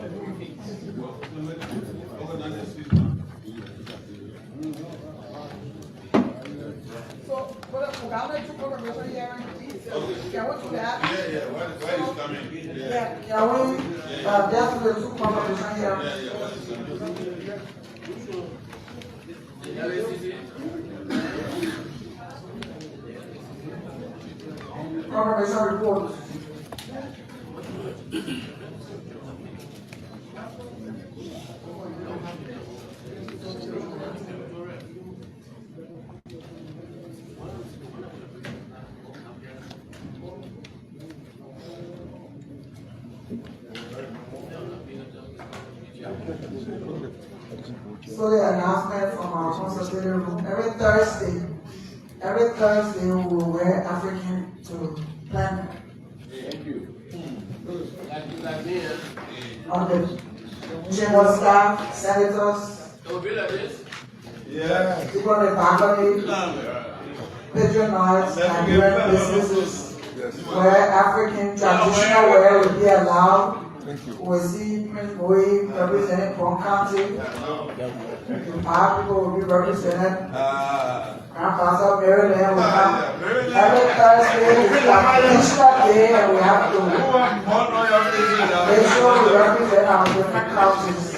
So, I'll let you go to the hearing, please. Yeah, what you got? Yeah, why is coming? Yeah, definitely two conversation here. Conversation report. So the announcement from our consultative room, every Thursday we will wear African to plan. Thank you. On the general staff, senators, Yeah. people in the balcony, patronize Nigerian businesses where African traditional wear will be allowed. We will see Prince Bowie represented from County. Our people will be represented. Grandfather Maryland will come. Every Thursday is like Easter Day and we have to make sure we represent our different counties.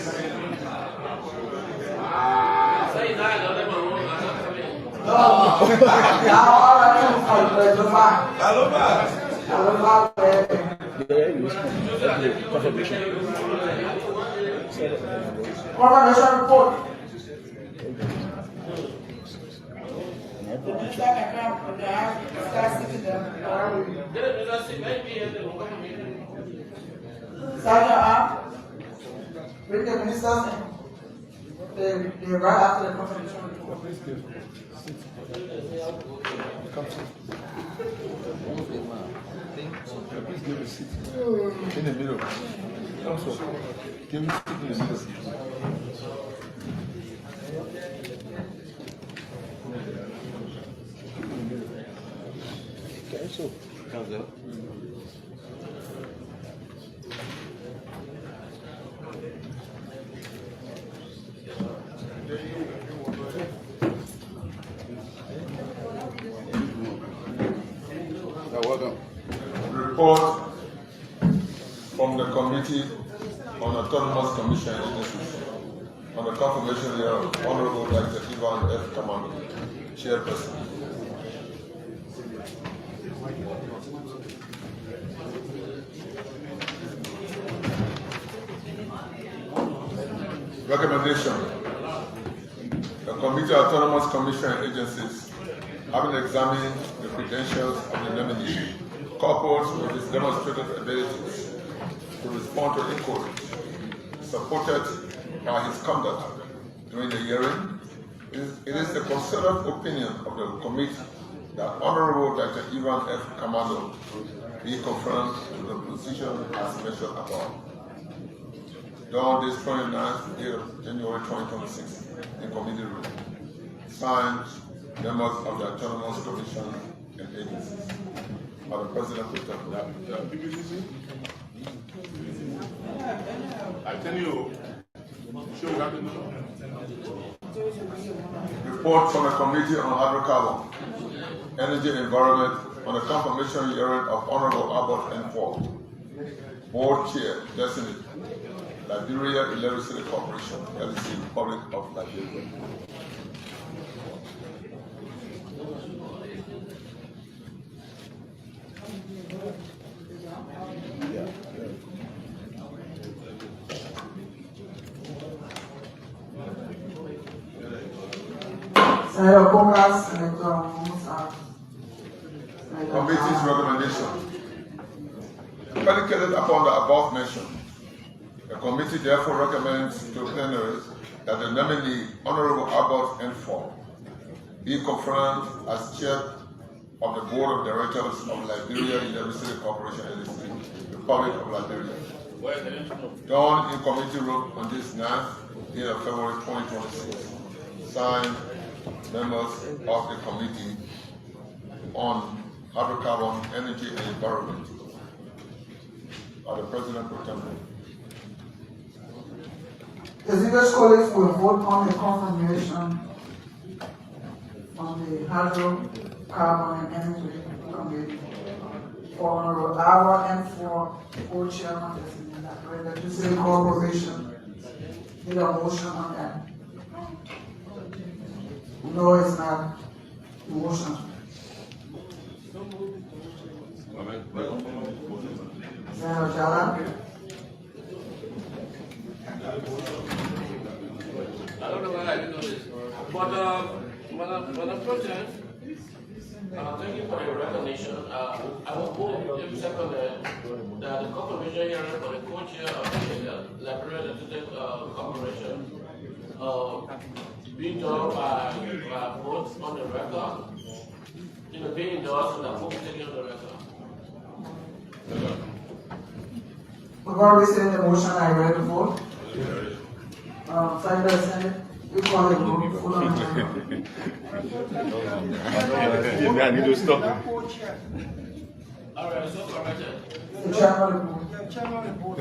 Confirmation report. Bring the ministers in. They right after the confirmation report. Please give a seat in the middle. Also, give me a seat in the middle. Okay, so comes out. Welcome. Report from the Committee on Autonomous Commission Agencies on the confirmation here of Honorable Dr. Ivan F. Commando, Chairperson. Recommendation. The Committee on Autonomous Commission Agencies, having examined the credentials of the nominee, coupled with his demonstrated abilities to respond to inquiries, supported by his conduct during the hearing, it is the considered opinion of the committee that Honorable Dr. Ivan F. Commando be confirmed to the position as mentioned above. Done this 29th day of January 2026 in committee room. Signed, members of the Autonomous Commission and agencies. By the President of the I tell you, show what happened. Report from the Committee on Hydrocarbon, Energy and Environment on the confirmation hearing of Honorable Albert N. Ford, Board Chair, Destiny, Liberia Electricity Corporation, LLC, Republic of Liberia. Senator Bokas, Senator Musa. Committee's recommendation. Predicated upon the above mentioned, the committee therefore recommends to plenary that the nominee, Honorable Albert N. Ford, be confirmed as chair of the Board of Directors of Liberia Electricity Corporation, LLC, Republic of Liberia. Done in committee room on this 9th day of February 2026. Signed, members of the Committee on Hydrocarbon, Energy and Environment. By the President pro tempore. Distinguished colleagues will vote on the confirmation on the Hydrocarbon and Energy Committee for Honorable Awa and for co-chairman designate Electricity Corporation. Need a motion on that? No, it's not. Motion. Senator Jala. I don't know why I didn't know this, but Madam President, thank you for your recognition. I will move in second that the confirmation hearing for the co-chair of the Liberia Electric Corporation be done by votes on the record. Being endorsed and that will be taken on the record. We're going to rescind the motion. Are you ready to vote? Senator Senate, you call the vote. Full on the I need to stop. All right, so corrected. The chairman of the board.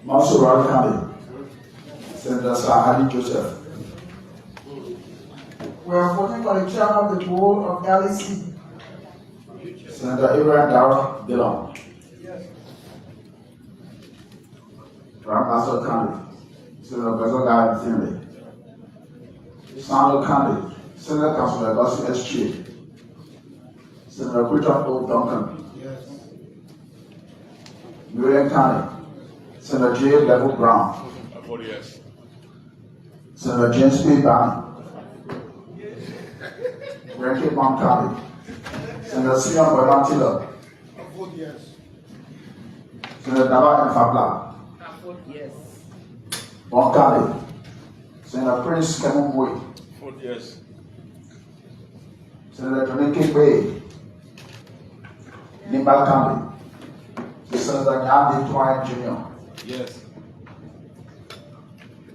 Mansour County, Senator Sahadi Joseph. We are voting for the chairman of the board of LEC. Senator Abraham Dara Dillon. From Nassau County, Senator Bezoga Finley. Sando County, Senator Councilor Gossi S. Chief. Senator Quinton O. Duncan. Muriel County, Senator J. Level Brown. I vote yes. Senator James P. Barney. Rankin Mount County, Senator Sion Boyantila. I vote yes. Senator Daba and Fabla. I vote yes. Bon County, Senator Prince Kemumwe. Vote yes. Senator Doneke Bay. Nimbal County, Senator Nyandi Twine Jr. Yes.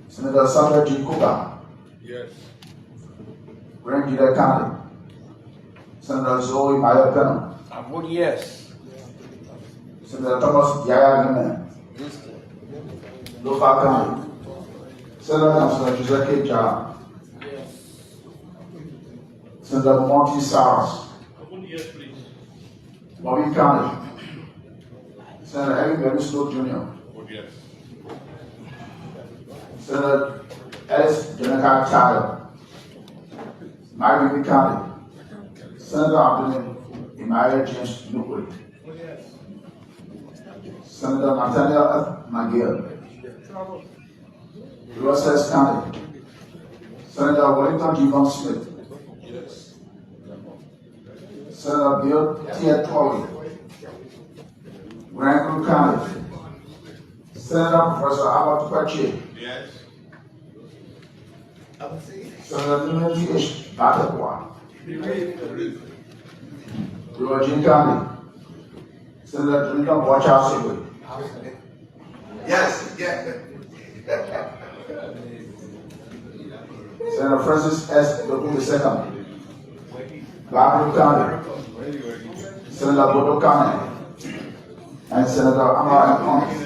Senator Sandra G. Kuba. Yes. Rangida County, Senator Zoe Maya Peno. I vote yes. Senator Thomas Yaya Leman. Lofa County, Senator Councilor Joseph Jara. Senator Monty Saras. Yes, please. Bobby County, Senator Eric Benisco Jr. Vote yes. Senator Ellis Jenaka Tyler. Miami County, Senator Abdullah Imaya James Nukwe. Senator Nathaniel F. McGill. Rosses County, Senator Wellington Devon Smith. Yes. Senator Bill T. Tolley. Rankin County, Senator Professor Albert Pache. Yes. Senator Timothy H. Batakwa. Virgin County, Senator Trinidad Bocha Segwe. Yes, yes. Senator Francis S. Doku II. Blackwood County, Senator Bodo County, and Senator Amara M. Thomas.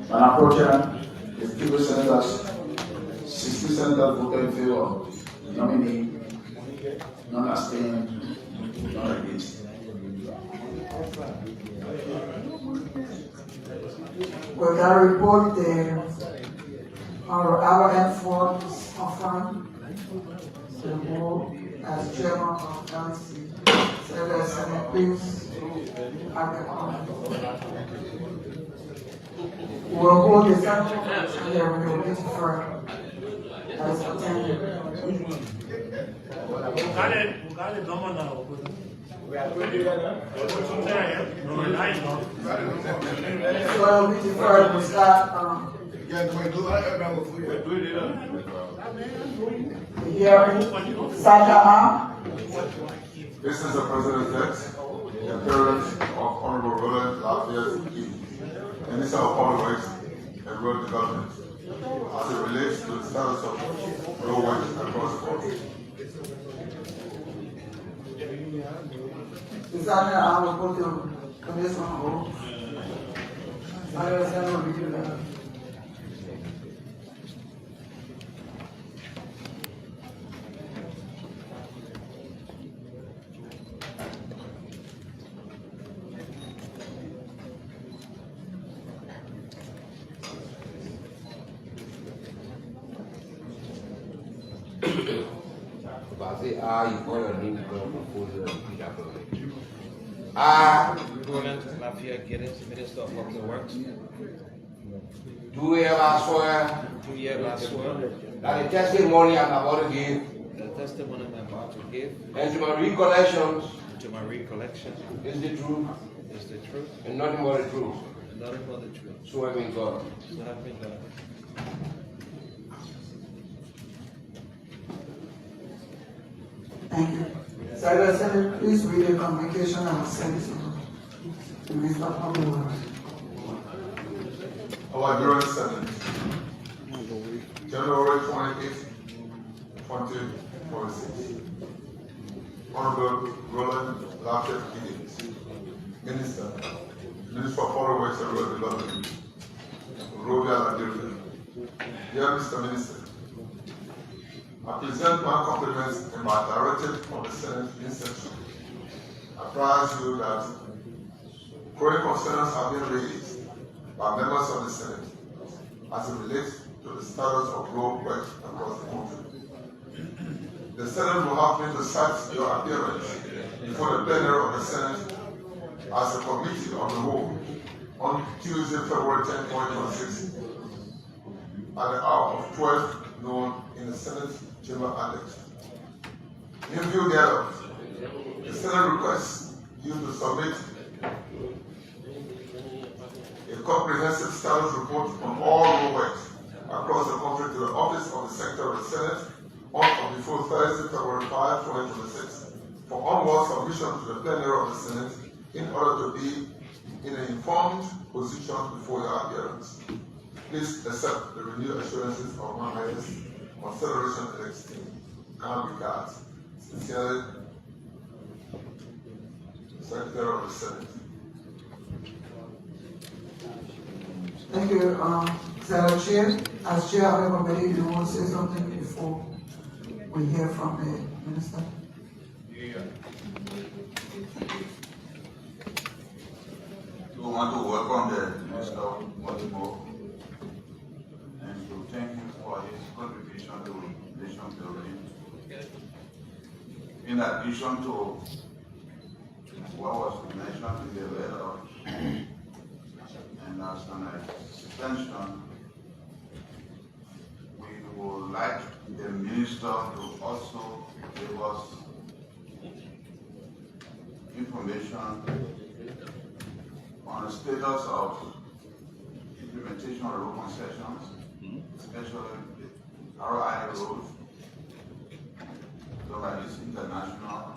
Madam Pro Chair, the people senators, 60 senators voted in favor of the nominee, none abstained, none against. With that report, the Honorable Albert N. Ford is confirmed to the board as chairman of LEC. Senator Senate, please have the comment. We'll hold the second and then we will get for as attended. Bugale gama na obodo. So we defer, we start, the hearing. Sajama, This is the President-elect, the appearance of Honorable Roland Lafayette Key, Minister of Public Works and Road Development, as it relates to the status of roadways across the board. Is that I will put the commission on hold? I will send a review letter. Roland Lafayette Giddens, Minister of Public Works. Do hereby swear Do hereby swear that the testimony I'm about to give the testimony I'm about to give and to my recollections to my recollection is the truth is the truth and nothing but the truth. and nothing but the truth. So help me God. So help me God. Thank you. Secretary Senate, please read the communication and send it to the Minister of Public Works. Our Bureau Senate, January 28, 2046. Honorable Roland Lafayette Giddens, Minister of Foreign Works and Rural Development, Rovia Nigeria. Dear Mr. Minister, I present my compliments in my directive of the Senate in session. I apprise you that growing concerns have been raised by members of the Senate as it relates to the status of road work across the country. The Senate will have me to cite your appearance before the plenary of the Senate as a committee of the whole on Tuesday, February 10, 2026 at the hour of 12 noon in the Senate Chamber Annex. In view thereof, the Senate requests you to submit a comprehensive status report on all road works across the country to the office of the Secretary of the Senate on or before Thursday, February 5, 2026, for onward submission to the plenary of the Senate in order to be in an informed position before your appearance. Please accept the renewed assurances of my highest consideration and esteem. Kind regards. Sincerely, Secretary of the Senate. Thank you, Secretary Chair. As Chair of the committee, do you want to say something before we hear from the Minister? We want to welcome the Minister once more and to thank him for his contribution to nation building. In addition to what was mentioned in the letter, and as an extension, we would like the Minister to also give us information on the status of implementation of road concessions, especially the RI road, like this International,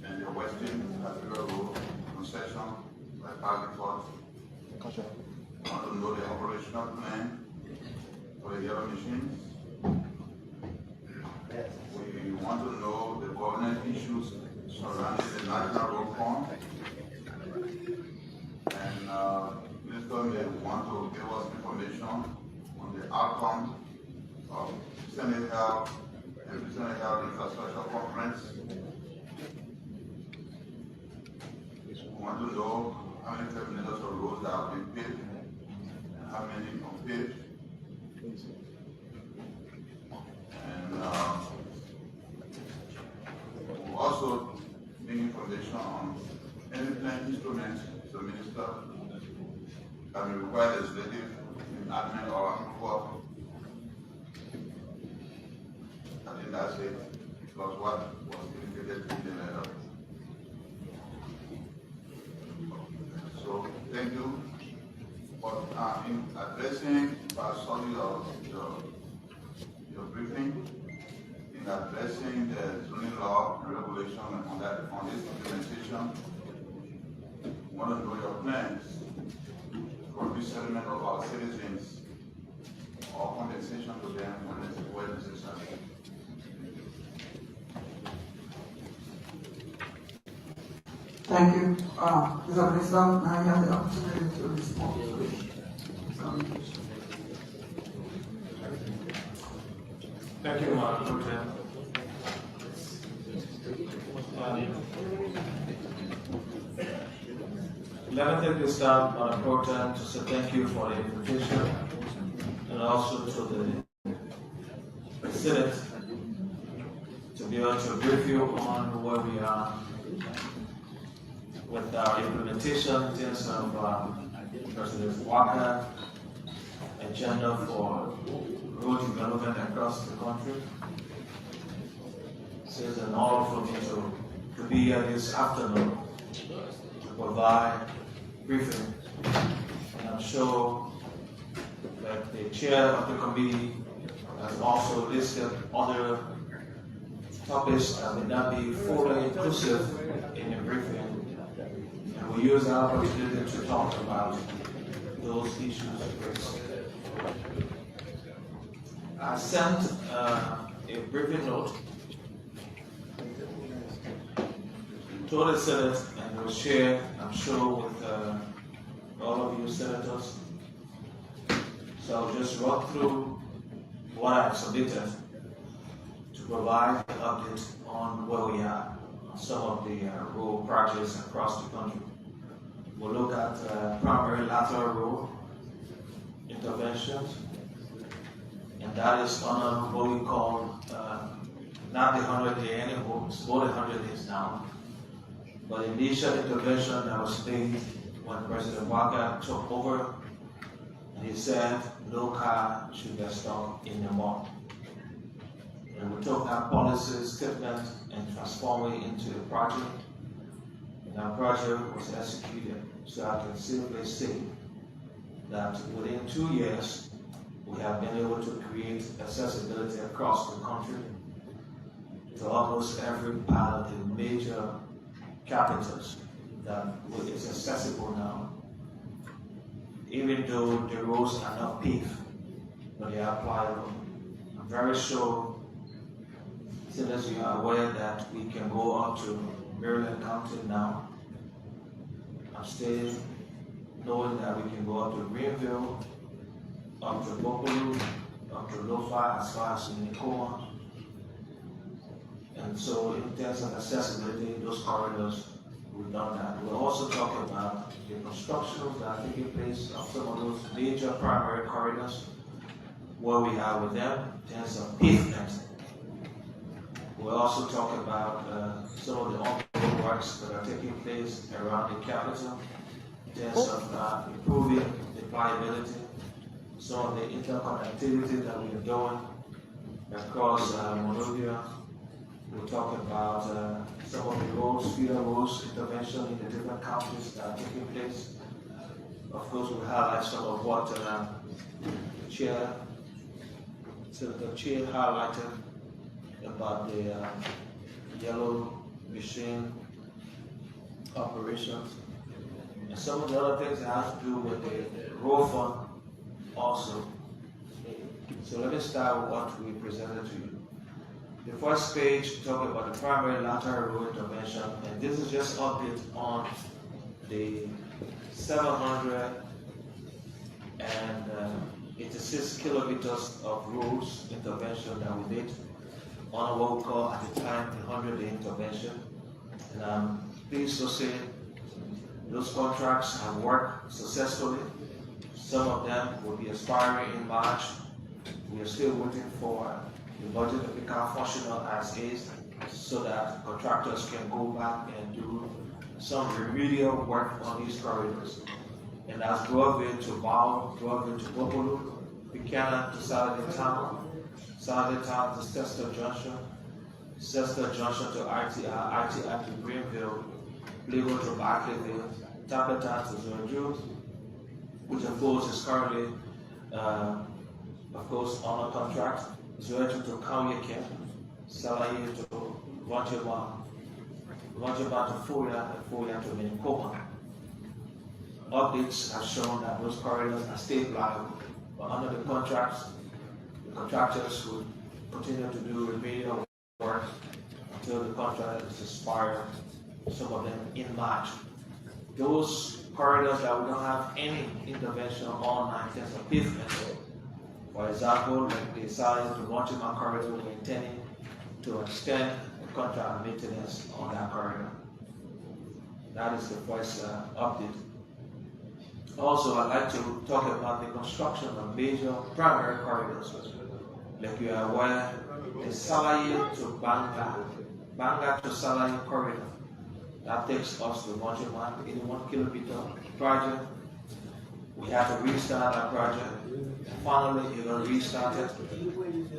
and the Western Africa Road concession by Parkport. I want to know the operational plan for the yellow machines. We want to know the governance issues surrounding the National Road Fund. And Minister may want to give us information on the outcome of Senate Health and Senate Health Infrastructure Conference. We want to know how many kilometers of roads that have been paved and how many unpaved. And we also need information on any plan instruments the Minister can be required legislative in admin or approval. I think that's it, plus what was indicated in the letter. So, thank you. But in addressing, I saw your briefing, in addressing the zoning law and regulation on this implementation, we want to know your plans for resettlement of our citizens or compensation to them when necessary. Thank you. Mr. President, now you have the opportunity to respond to some issues. Thank you, Madam President. Let me take this time, Madam President, to say thank you for the invitation and also to the Senate to be able to brief you on where we are with our implementation in terms of President Walker agenda for road development across the country. So it's an honor for me to be here this afternoon to provide briefing. And I'm sure that the chair of the committee has also listed other topics that may not be fully inclusive in the briefing. And we use the opportunity to talk about those issues first. I sent a briefing note to the Senate and will share, I'm sure, with all of you senators. So I'll just run through what I've submitted to provide an update on where we are on some of the road projects across the country. We'll look at primary lateral road interventions, and that is on what we call not the 100-day anymore, it's more than 100 days now. But the initial intervention that was made when President Walker took over, and he said no car should get stuck in the mud. And we took that policy statement and transformed it into a project. And that project was executed. So I can simply say that within 2 years, we have been able to create accessibility across the country to almost every part of the major capitals that is accessible now. Even though the roads are not paved, but they are pliable. I'm very sure, since as you are aware that we can go up to Maryland County now. I'm still knowing that we can go up to Greenville, up to Bopolu, up to Lofa, as far as Nicoa. And so in terms of accessibility, those corridors, we've done that. We're also talking about the constructions that are taking place of some of those major primary corridors, where we are with them in terms of pavement. We're also talking about some of the ongoing works that are taking place around the capital in terms of improving the pliability, some of the interconnectivity that we are doing across Monrovia. We're talking about some of the roads, feeder roads intervention in the different counties that are taking place. Of course, we highlight some of what the chair highlighted about the yellow machine operations. And some of the other things that have to do with the road fund also. So let me start with what we presented to you. The first page talks about the primary lateral road intervention, and this is just update on the 786 kilometers of roads intervention that we did on what we call at the time the 100-day intervention. And I'm pleased to say those contracts have worked successfully. Some of them will be expiring in March. We are still waiting for the budget to become functional as is, so that contractors can go back and do some remedial work on these corridors. And that's Broadville to Bow, Broadville to Bopolu, Buchanan to Saturday Town to Chester Junction to RTI to Greenville, Lego to Barclayville, Tapeta to Zonju, which of course is currently, on a contract. Zoetu to Kauyeke, Salaye to Vanjaba to Foya, and Foya to Minkoma. Updates have shown that those corridors are still liable, but under the contracts, the contractors will continue to do remedial work until the contract is expired some of them in March. Those corridors that we don't have any intervention on in terms of pavement, for example, like the Salary to Mortimer corridor, we're intending to extend the contract maintenance on that corridor. That is the first update. Also, I'd like to talk about the construction of major primary corridors. Like you are aware, the Salary to Banga to Salary corridor, that takes us to Mortimer, 81 kilometer project. We had to restart that project. Finally, it was restarted.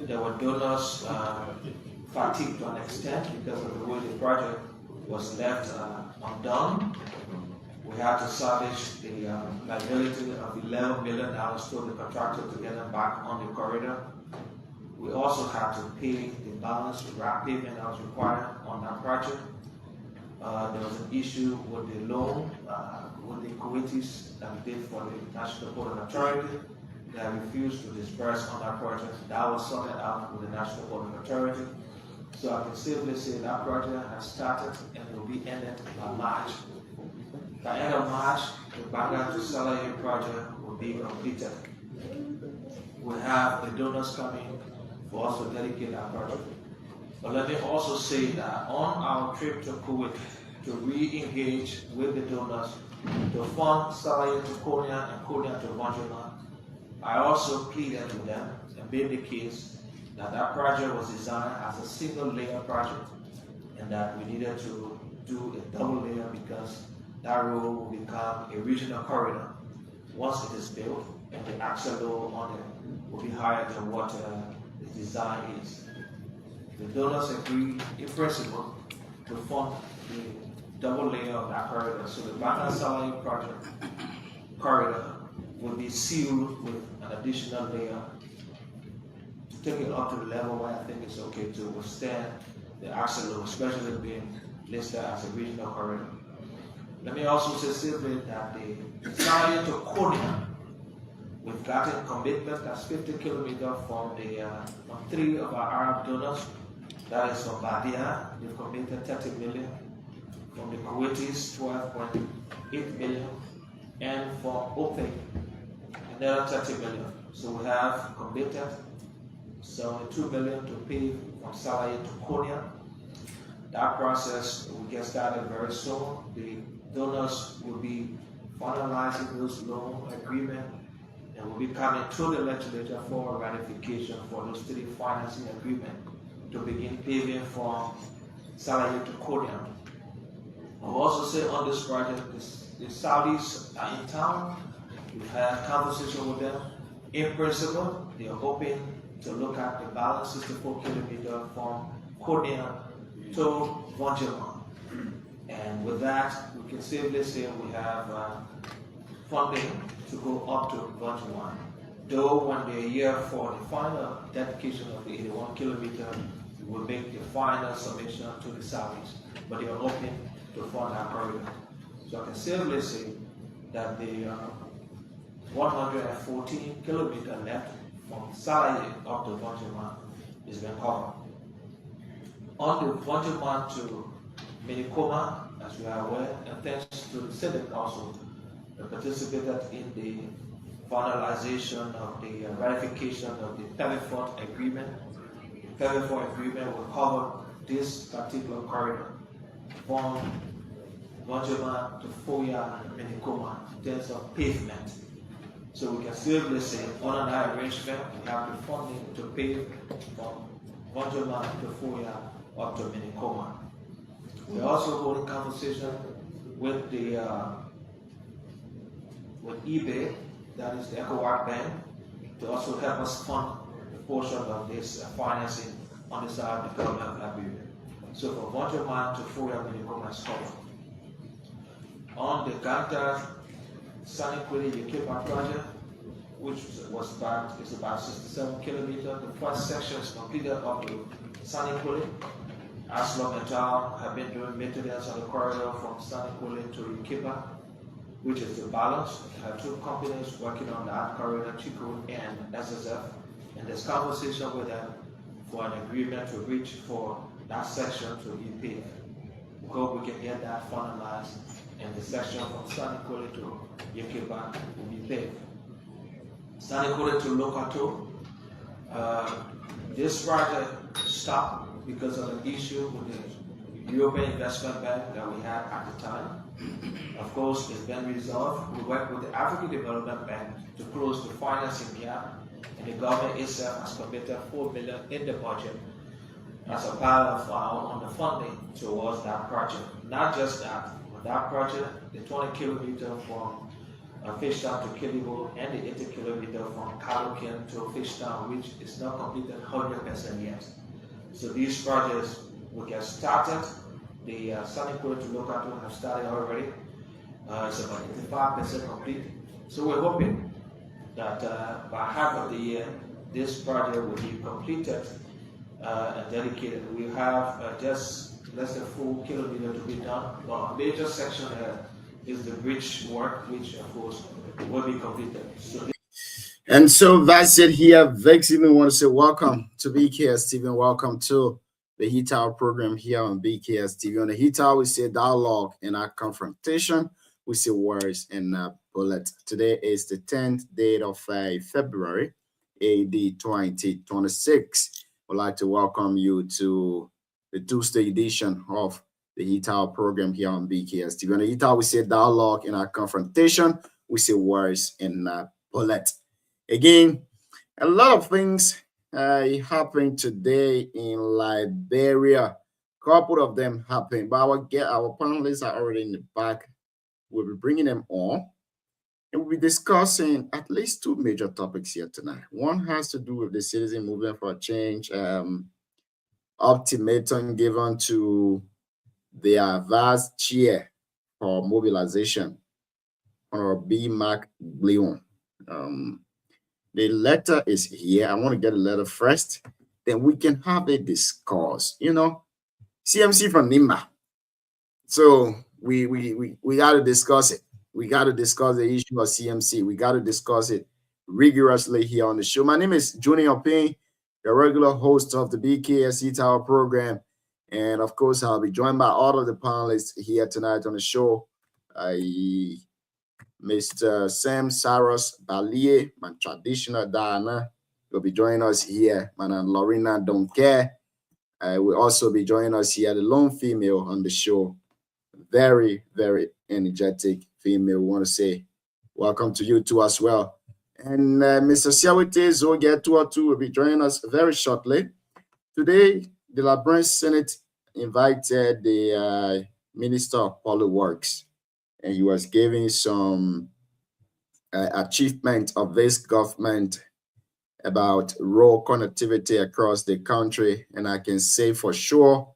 There were donors fatigued to an extent because of the way the project was left undone. We had to salvage the liability of $11 million to the contractor to get them back on the corridor. We also had to pay the balance, the RAP payment that was required on that project. There was an issue with the loan, with the Kuwaitis that we did for the National Port Authority. They refused to disperse on that project. That was sorted out with the National Port Authority. So I can safely say that project has started and will be ended by March. By end of March, the Banga to Salary project will be completed. We have the donors coming for us to dedicate that project. But let me also say that on our trip to Kuwait to re-engage with the donors to fund Salary to Konya and Konya to Banjuma, I also pleaded with them and made the case that that project was designed as a single layer project and that we needed to do a double layer because that road will become a regional corridor once it is built, and the axle load on it will be higher than what the design is. The donors agreed in principle to fund the double layer of that corridor, so the Banga Salary project corridor will be sealed with an additional layer to take it up to the level where I think it's okay to withstand the axle load, especially being listed as a regional corridor. Let me also say simply that the Salary to Konya, we've gotten commitment that's 50 kilometers from three of our Arab donors. That is from Badia, they've committed 30 million. From the Kuwaitis, 12.8 million. And from OPEC, another 30 million. So we have committed 72 million to pay from Salary to Konya. That process will get started very soon. The donors will be finalizing those loan agreements and will be coming to the legislature for ratification for those three financing agreements to begin paving from Salary to Konya. I'll also say on this project, the Saudis are in town. We've had conversation with them. In principle, they are hoping to look at the balance 64 kilometers from Konya to Banjuma. And with that, we can safely say we have funding to go up to Banjuma. Though when they're here for the final dedication of the 81 kilometers, we will make the final submission to the Saudis. But they are hoping to fund that corridor. So I can safely say that the 114 kilometers left from Salary up to Banjuma is being covered. On the Banjuma to Minikoma, as you are aware, and thanks to the Senate Council that participated in the finalization of the ratification of the Pelifort agreement. The Pelifort agreement will cover this particular corridor from Banjuma to Foya and Minikoma in terms of pavement. So we can safely say, under that arrangement, we have the funding to pave from Banjuma to Foya up to Minikoma. We're also holding conversation with the with eBay, that is the ECOWAC Bank, to also help us fund a portion of this financing on the side of the government of Liberia. So from Banjuma to Foya, Minikoma is covered. On the Ganta Sanikwili Yukipa project, which was about 67 kilometers. The first section is completed up to Sanikwili. Aslok and Jal have been doing maintenance on the corridor from Sanikwili to Yukipa, which is the balance. We have two companies working on that corridor, Chico and SSF, and there's conversation with them for an agreement to reach for that section to be paved. we hope we can get that finalized, and the section from Sanikole to Yekepa will be paved. Sanikole to Lokato, this project stopped because of an issue with the European Investment Bank that we had at the time. Of course, it's been resolved. We worked with the African Development Bank to close the financing gap, and the government itself has committed $4 billion in the budget as a part of on the funding towards that project. Not just that, but that project, the 20 kilometer from Fishtown to Kilibo and the 80 kilometer from Kalokin to Fishtown, which is not completed 100% yet. So these projects will get started. The Sanikole to Lokato have started already. It's about 85% complete. So we're hoping that by half of the year, this project will be completed and dedicated. We have just less than 4 kilometers to be done. But a major section is the bridge work, which of course will be completed. And so that's it here. Vex even want to say welcome to BKS TV and welcome to the Heat Hour program here on BKS TV. On the Heat Hour, we see dialogue and our confrontation. We see words and bullets. Today is the 10th day of February, AD 2026. We'd like to welcome you to the Tuesday edition of the Heat Hour program here on BKS TV. On the Heat Hour, we see dialogue and our confrontation. We see words and bullets. Again, a lot of things happened today in Liberia. A couple of them happened, but our panelists are already in the back. We'll be bringing them on, and we'll be discussing at least 2 major topics here tonight. One has to do with the citizen movement for change, ultimatum given to their vice chair for mobilization, Honorable B. Mark Bleon. The letter is here. I want to get a letter first, then we can have a discourse. You know, CMC from Nimba. So we got to discuss it. We got to discuss the issue of CMC. We got to discuss it rigorously here on the show. My name is Junior Payne, the regular host of the BKS Heat Hour program. And of course, I'll be joined by all of the panelists here tonight on the show. Mr. Sam Saros Balie, my traditional Diana, will be joining us here. Madam Lorena Don't Care will also be joining us here, the lone female on the show. Very, very energetic female. We want to say welcome to you too as well. And Mr. Siawite Zogia 202 will be joining us very shortly. Today, the Liberian Senate invited the Minister of Public Works, and he was giving some achievement of this government about road connectivity across the country. And I can say for sure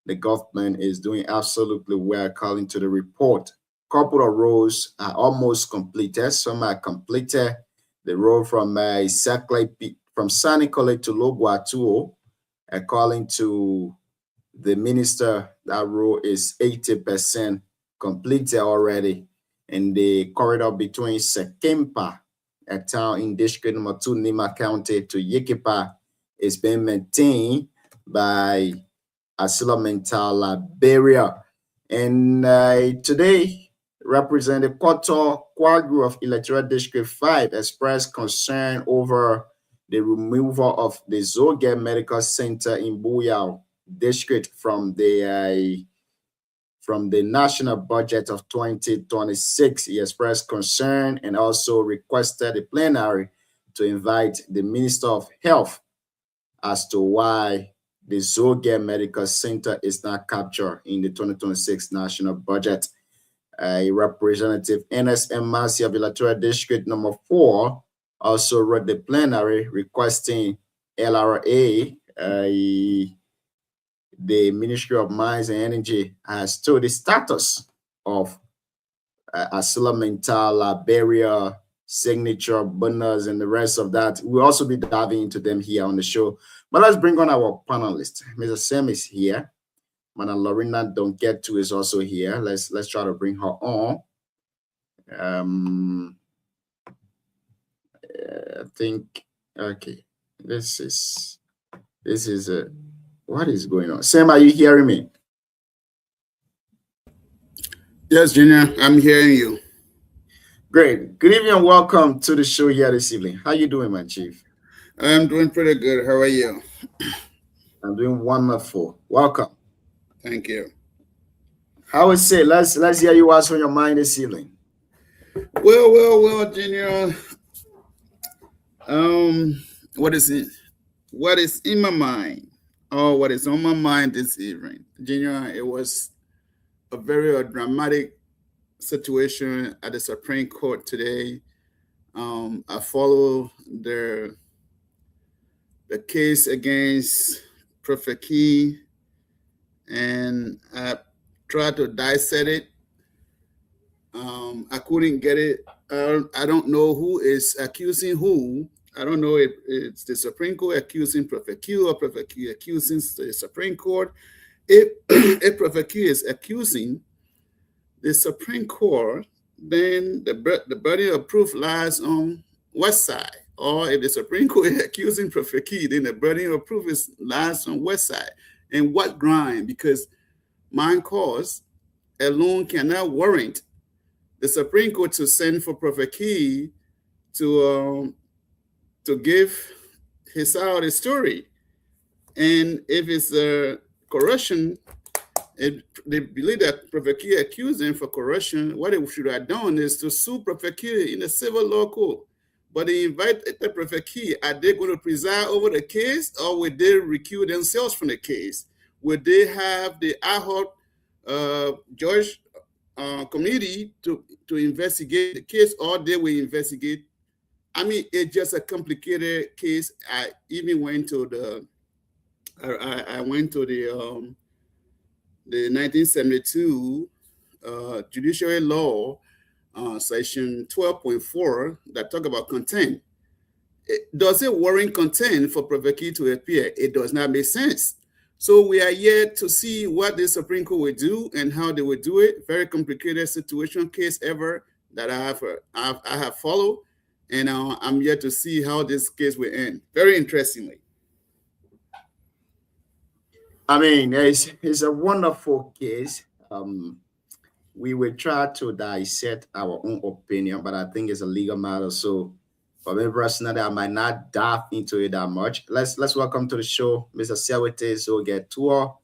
the government is doing absolutely well according to the report. Couple of roads are almost completed. Some are completed. The road from from Sanikole to Logwatuo, according to the minister, that road is 80% completed already. And the corridor between Sekempa, a town in District Number 2, Nima County, to Yekepa is being maintained by ArcelorMittal Liberia. And today, Representative Koto Kwagru of Electoral District 5 expressed concern over the removal of the Zoge Medical Center in Buyao District from the national budget of 2026. He expressed concern and also requested the plenary to invite the Minister of Health as to why the Zoge Medical Center is not captured in the 2026 national budget. Representative NSM Marcy of Electoral District Number 4 also wrote the plenary requesting LRA, the Ministry of Mines and Energy, as to the status of ArcelorMittal Liberia signature burners and the rest of that. We'll also be diving into them here on the show. But let's bring on our panelists. Mr. Sam is here. Madam Lorena Don't Get To is also here. Let's try to bring her on. I think, okay, this is what is going on? Sam, are you hearing me? Yes, Junior, I'm hearing you. Great. Good evening and welcome to the show here this evening. How you doing, my chief? I'm doing pretty good. How are you? I'm doing wonderful. Welcome. Thank you. I would say let's hear you what's on your mind this evening. Well, Junior. What is it? What is in my mind? Oh, what is on my mind this evening, Junior? It was a very dramatic situation at the Supreme Court today. I follow the case against Prophet Key, and I tried to dissect it. I couldn't get it. I don't know who is accusing who. I don't know if it's the Supreme Court accusing Prophet Q or Prophet Q accusing the Supreme Court. If Prophet Q is accusing the Supreme Court, then the burden of proof lies on West Side. Or if the Supreme Court is accusing Prophet Q, then the burden of proof lies on West Side. And what ground? Because mine cause alone cannot warrant the Supreme Court to send for Prophet Key to give his side of the story. And if it's corruption, if they believe that Prophet Key accused him for corruption, what they should have done is to sue Prophet Key in a civil law court. But they invited the Prophet Key. Are they going to preside over the case, or would they recuse themselves from the case? Would they have the ad hoc judge committee to investigate the case, or they will investigate? I mean, it's just a complicated case. I even went to the 1972 judiciary law section 12.4 that talk about contempt. Does it warrant contempt for Prophet Key to appear? It does not make sense. So we are yet to see what the Supreme Court will do and how they will do it. Very complicated situation case ever that I have followed, and I'm yet to see how this case will end. Very interestingly. I mean, it's a wonderful case. We will try to dissect our own opinion, but I think it's a legal matter. So for me personally, I might not dive into it that much. Let's welcome to the show, Mr. Sewete Zogetua.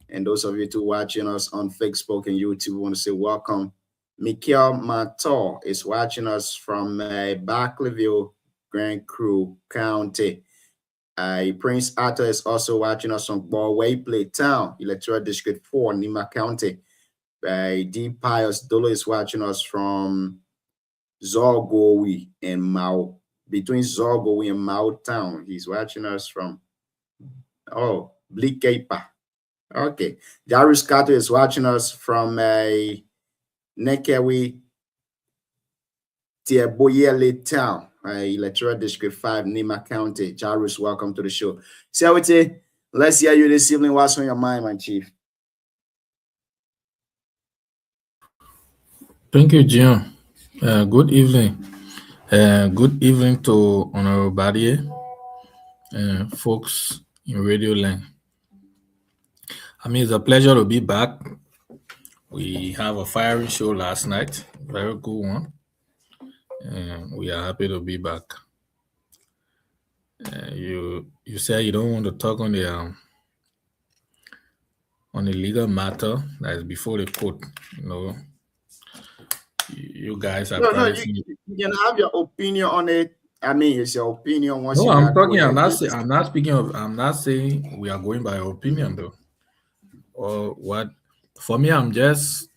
And those of you too watching us on Facebook and YouTube, want to say welcome. Mikel Mator is watching us from Barclayville, Grand Crew County. Prince Arthur is also watching us from Borway Town, Electoral District 4, Nima County. D. Pius Dolo is watching us from Zorgowi and Mao, between Zorgowi and Mao Town. He's watching us from, Blikepa. Okay. Darius Carter is watching us from Nekewi, Tieboyele Town, Electoral District 5, Nima County. Jarus, welcome to the show. Sewete, let's hear you this evening. What's on your mind, my chief? Thank you, Jim. Good evening. Good evening to Honorable Barrier and folks in Radio Land. I mean, it's a pleasure to be back. We have a firing show last night, very good one. And we are happy to be back. You say you don't want to talk on the legal matter that is before the court. You know, you guys are. No, you can have your opinion on it. I mean, it's your opinion. Once no, you I'm talking. I'm not speaking of. I'm not saying we are going by your opinion though, or what. For me, I'm just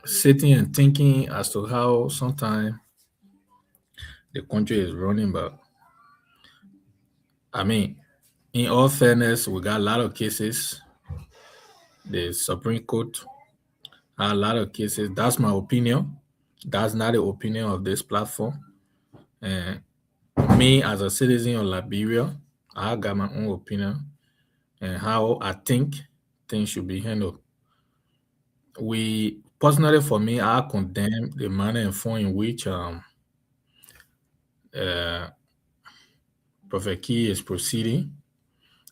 sitting and thinking as to how sometimes the country is running. But I mean, in all fairness, we got a lot of cases. The Supreme Court a lot of cases. That's my opinion. That's not the opinion of this platform. And me as a citizen of Liberia, I got my own opinion and how I think things should be handled. Personally, for me, I condemn the manner and form in which Prophet Key is proceeding,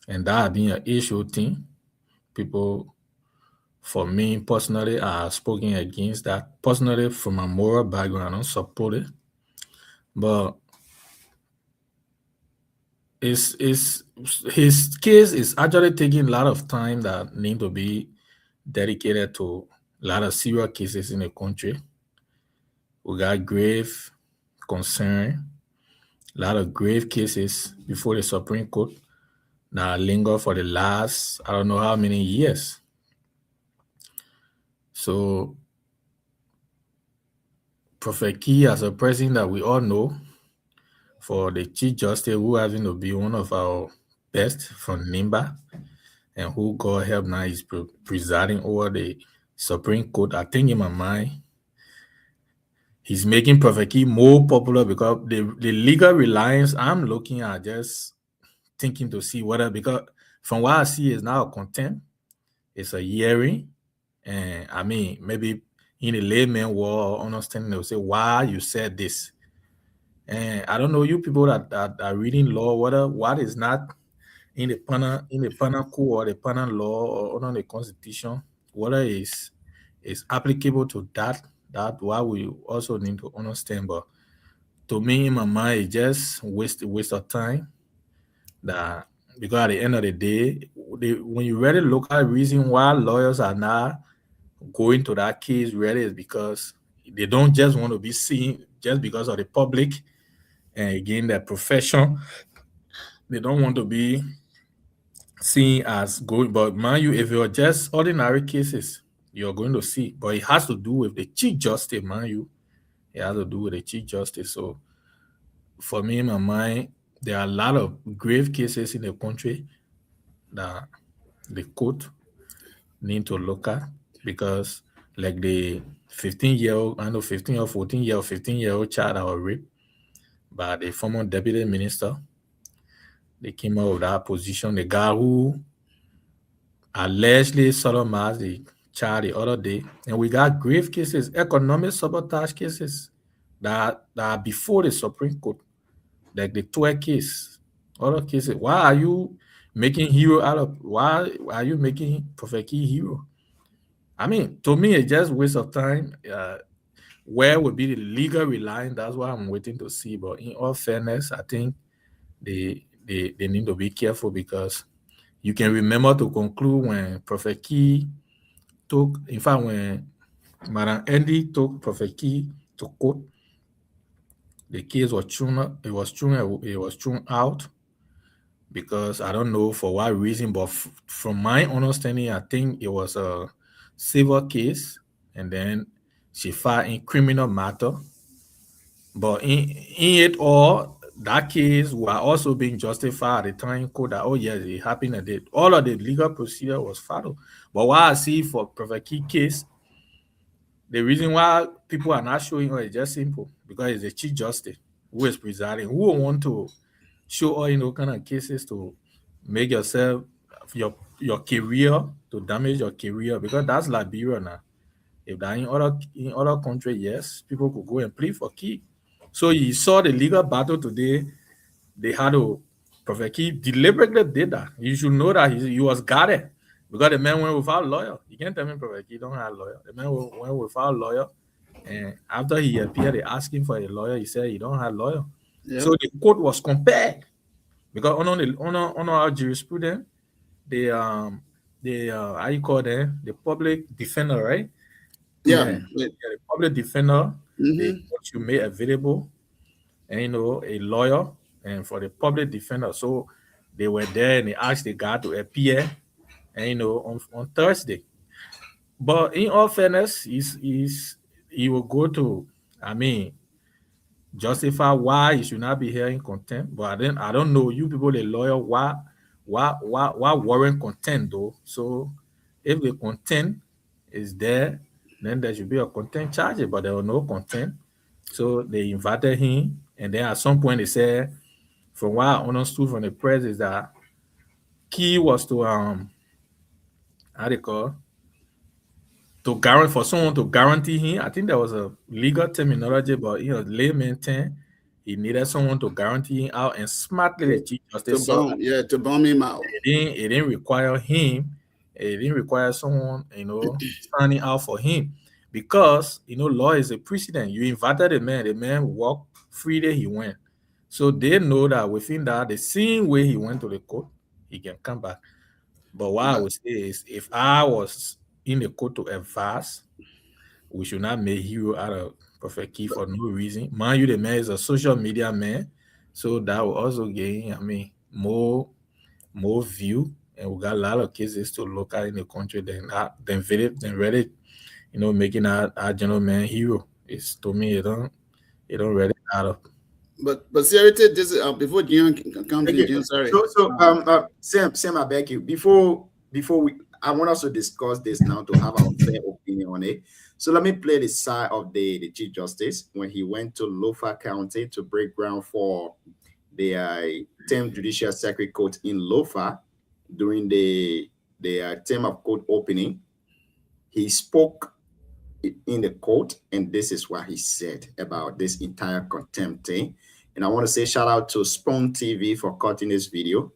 and that being an issue thing. People For me personally, I've spoken against that. Personally, from my moral background, I don't support it. But his case is actually taking a lot of time that need to be dedicated to a lot of serious cases in the country. We got grave concern, a lot of grave cases before the Supreme Court that linger for the last, I don't know how many years. So, Prophet Key, as a person that we all know, for the Chief Justice who having to be one of our best from NIMBA, and who God help now is presiding over the Supreme Court, I think in my mind, he's making Prophet Key more popular because the legal reliance I'm looking at, just thinking to see whether, because from what I see is now a contempt, it's a hearing, and I mean, maybe in a layman world or understanding, they'll say, why you said this? And I don't know, you people that are reading law, what is not in the penal code or the penal law or under the Constitution, whether is applicable to that what we also need to understand. But to me, in my mind, it's just waste of time. That because at the end of the day, when you really look at the reason why lawyers are not going to that case, really is because they don't just want to be seen just because of the public and again their profession. They don't want to be seen as going. But mind you, if you're just ordinary cases, you're going to see. But it has to do with the Chief Justice, mind you. It has to do with the Chief Justice. So for me, in my mind, there are a lot of grave cases in the country that the court need to look at, because like the 15-year-old, I know 15 or 15-year-old child that was raped by the former deputy minister. They came out with that position. The guy who allegedly sodomized the child the other day. And we got grave cases, economic sabotage cases that are before the Supreme Court, like the 12 case, other cases. Why are you making why are you making Prophet Key hero? I mean, to me, it's just waste of time. Where would be the legal reliance? That's what I'm waiting to see. But in all fairness, I think they need to be careful, because you can remember to conclude when Prophet Key when Madam Andy took Prophet Key to court, the case was thrown out, because I don't know for what reason, but from my understanding, I think it was a civil case, and then she filed in criminal matter. But in it all, that case were also being justified at the time court that, oh yes, it happened at it. All of the legal procedure was followed. But what I see for Prophet Key case, the reason why people are not showing up is just simple, because it's the Chief Justice who is presiding, who will want to show all kind of cases to make yourself your career, to damage your career, because that's Liberia now. If that in other countries, yes, people could go and plead for Key. So you saw the legal battle today. They had Prophet Key deliberately did that. You should know that he was guarded, because the man went without a lawyer. You can't tell me Prophet Key don't have a lawyer. The man went without a lawyer, and after he appeared, they asked him for a lawyer. He said he don't have a lawyer. Yep. So the court was compared, because on our jurisprudence, how you call them, the public defender, right? Yeah. The public defender, what you made available, and a lawyer, and for the public defender. So they were there and they asked the guy to appear, and on Thursday. But in all fairness, he will go to, justify why he should not be here in contempt. But then I don't know, you people, the lawyer, why warrant contempt though? So if the contempt is there, then there should be a contempt charge, but there was no contempt. So they invited him, and then at some point they said, from what I understood from the press, is that Key was to to guarantee, for someone to guarantee him. I think there was a legal terminology, but layman term, he needed someone to guarantee him out, and smartly the Chief Justice to bomb him out. It didn't require him It didn't require someone, standing out for him because, law is a precedent. You invited the man walked freely, he went. So they know that within that, the same way he went to the court, he can come back. But what I would say is, if I was in the court to advise, we should not make hero out of Prophet Key for no reason. Mind you, the man is a social media man, so that will also gain, more view, and we got a lot of cases to look at in the country than really, making our gentleman hero. It's, to me, it don't really add up. But seriously, this before Dion comes in, Dion, sorry. Sam, I beg you, before I want us to discuss this now to have our fair opinion on it. So let me play the side of the Chief Justice when he went to Lofa County to break ground for the 10th Judicial Circuit Court in Lofa during the term of court opening. He spoke in the court, and this is what he said about this entire contempt thing. And I want to say shout out to Spawn TV for cutting this video.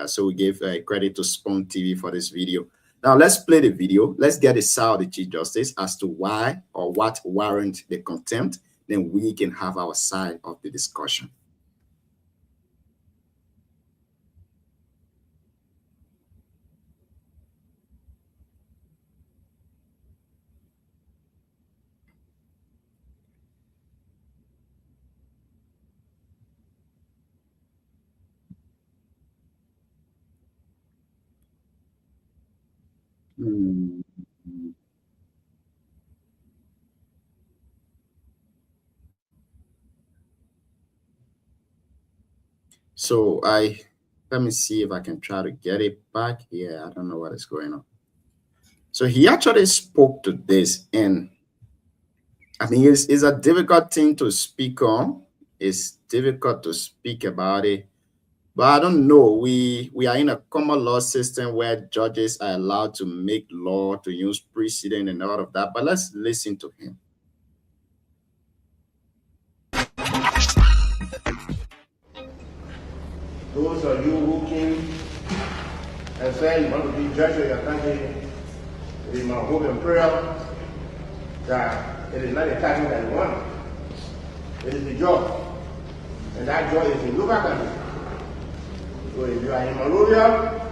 So we give credit to Spawn TV for this video. Now let's play the video. Let's get the side of the Chief Justice as to why or what warrant the contempt. Then we can have our side of the discussion. So let me see if I can try to get it back here. I don't know what is going on. So he actually spoke to this, and I mean, it's a difficult thing to speak on. It's difficult to speak about it, but I don't know. We are in a common law system where judges are allowed to make law, to use precedent and all of that. But let's listen to him. Those of you who came and said you want to be judge of your country, it is my hope and prayer that it is not a title that you want. It is the job. And that job is in local country. So if you are in Monrovia,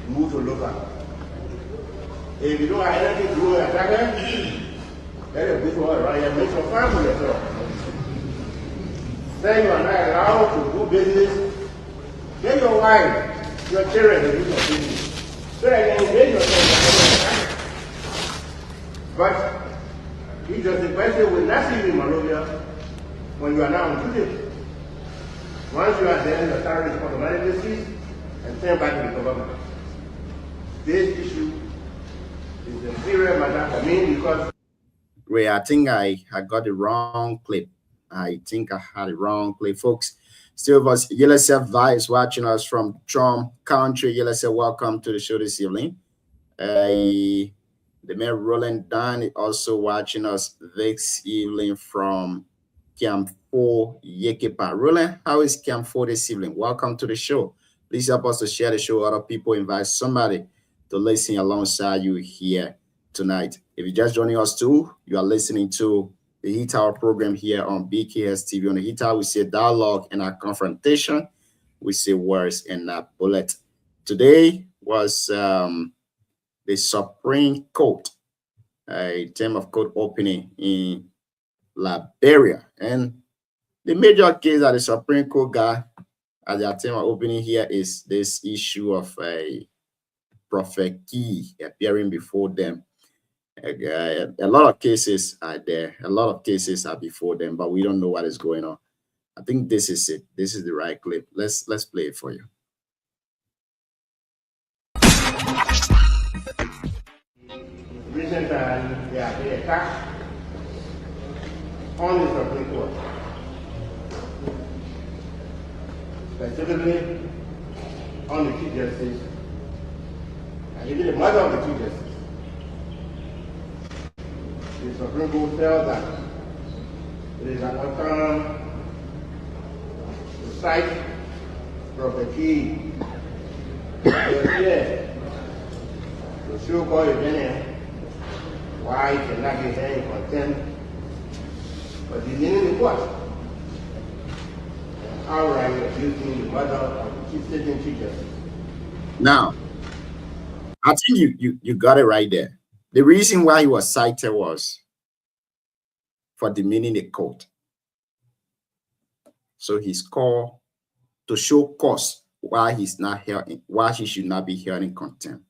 move to local. If you don't have anything to do with attacker, let it be for around here, make some fun for yourself. Then you are not allowed to do business. Get your wife, your children to do your business. So that you can engage yourself. But you just the question will not see you in Monrovia when you are now on duty. Once you are there, the terrorist automatically cease and turn back to the government. This issue is a serious matter for me because Ray, I think I got the wrong clip. I think I had the wrong clip, folks. Still of us, Yelesa Vice watching us from Trump Country. Yelesa, welcome to the show this evening. The man Roland Dunn also watching us this evening from Camp 4 Yekepa. Roland, how is Camp 4 this evening? Welcome to the show. Please help us to share the show. Other people, invite somebody to listen alongside you here tonight. If you're just joining us too, you are listening to the Heat Hour program here on BKS TV. On the Heat Hour, we say dialogue and our confrontation. We say words and not bullet. Today was the Supreme Court, a term of court opening in Liberia. And the major case that the Supreme Court got at their term of opening here is this issue of a Prophet Key appearing before them. A lot of cases are there. A lot of cases are before them, but we don't know what is going on. I think this is it. This is the right clip. Let's play it for you. recent time they have been attacked on the Supreme Court. Specifically on the Chief Justice and even the mother of the Chief Justice. The Supreme Court felt that it is an honor to cite Prophet Key here the so-called event, why he cannot get any contempt, but the meaning is what? Outright accusing the mother of the chief sitting teacher. Now, I think you got it right there. The reason why he was cited was for demeaning the court. So he's called to show cause why he's not here, why he should not be held in contempt.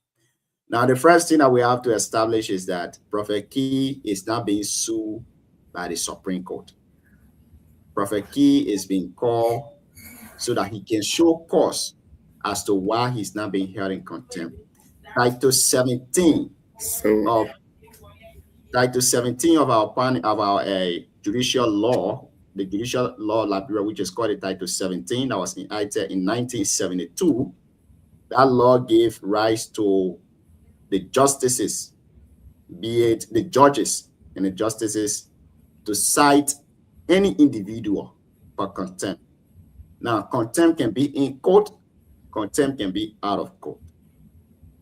Now, the first thing that we have to establish is that Prophet Key is not being sued by the Supreme Court. Prophet Key is being called so that he can show cause as to why he's not being held in contempt. Title 17 of our judicial law, the Judicial Law Library, which is called the Title 17, that was enacted in 1972. That law gave rise to the justices, be it the judges and the justices, to cite any individual for contempt. Now, contempt can be in court, contempt can be out of court.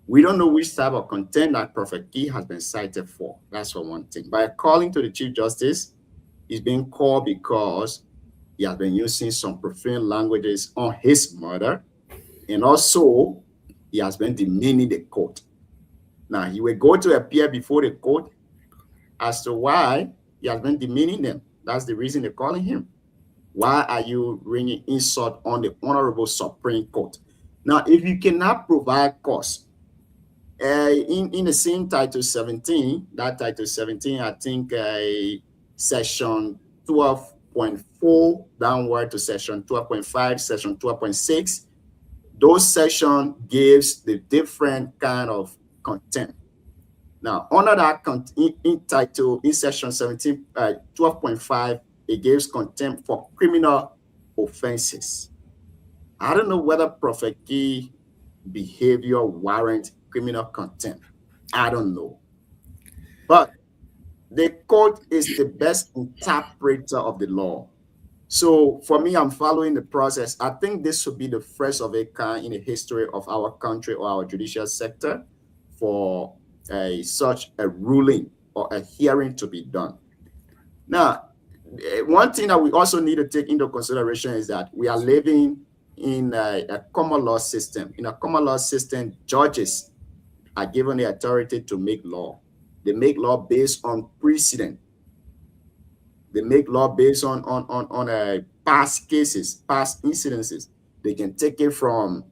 We don't know which type of contempt that Prophet Key has been cited for. That's for one thing. By calling to the Chief Justice, he's being called because he has been using some profane languages on his mother, and also he has been demeaning the court. Now, he will go to appear before the court as to why he has been demeaning them. That's the reason they're calling him. Why are you bringing insult on the Honorable Supreme Court? Now, if you cannot provide cause, in the same Title 17, that Title 17, I think Section 12.4 downward to Section 12.5, Section 12.6, those section gives the different kind of contempt. Now, under that in Section 17, 12.5, it gives contempt for criminal offenses. I don't know whether Prophet Key behavior warrant criminal contempt. I don't know. But the court is the best interpreter of the law. So for me, I'm following the process. I think this would be the first of a kind in the history of our country or our judicial sector for such a ruling or a hearing to be done. Now, one thing that we also need to take into consideration is that we are living in a common law system. In a common law system, judges are given the authority to make law. They make law based on precedent. They make law based on past cases, past incidences. They can take it from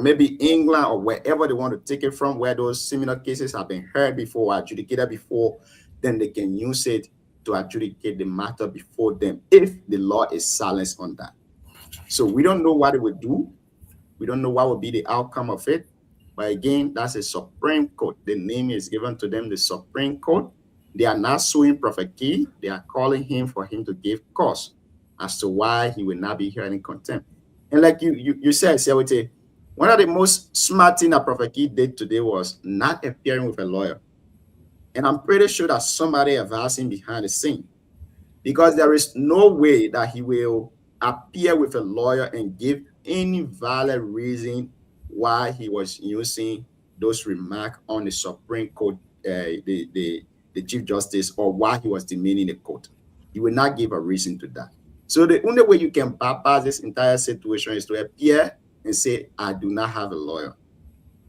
maybe England or wherever they want to take it from, where those similar cases have been heard before, adjudicated before. Then they can use it to adjudicate the matter before them if the law is silenced on that. So we don't know what it would do. We don't know what will be the outcome of it. But again, that's a Supreme Court. The name is given to them, the Supreme Court. They are not suing Prophet Key. They are calling him for him to give cause as to why he will not be here in contempt. And like you said, Sewete, one of the most smart things that Prophet Key did today was not appearing with a lawyer. And I'm pretty sure that somebody advised him behind the scene, because there is no way that he will appear with a lawyer and give any valid reason why he was using those remarks on the Supreme Court, the Chief Justice, or why he was demeaning the court. He will not give a reason to that. So the only way you can bypass this entire situation is to appear and say, I do not have a lawyer.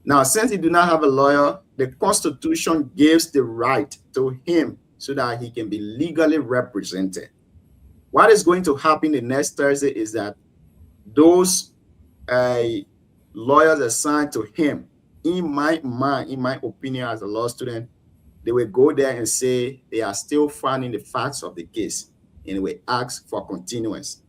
Now, since he do not have a lawyer, the Constitution gives the right to him so that he can be legally represented. What is going to happen the next Thursday is that those lawyers assigned to him, in my mind, in my opinion as a law student, they will go there and say they are still finding the facts of the case, and they will ask for continuance.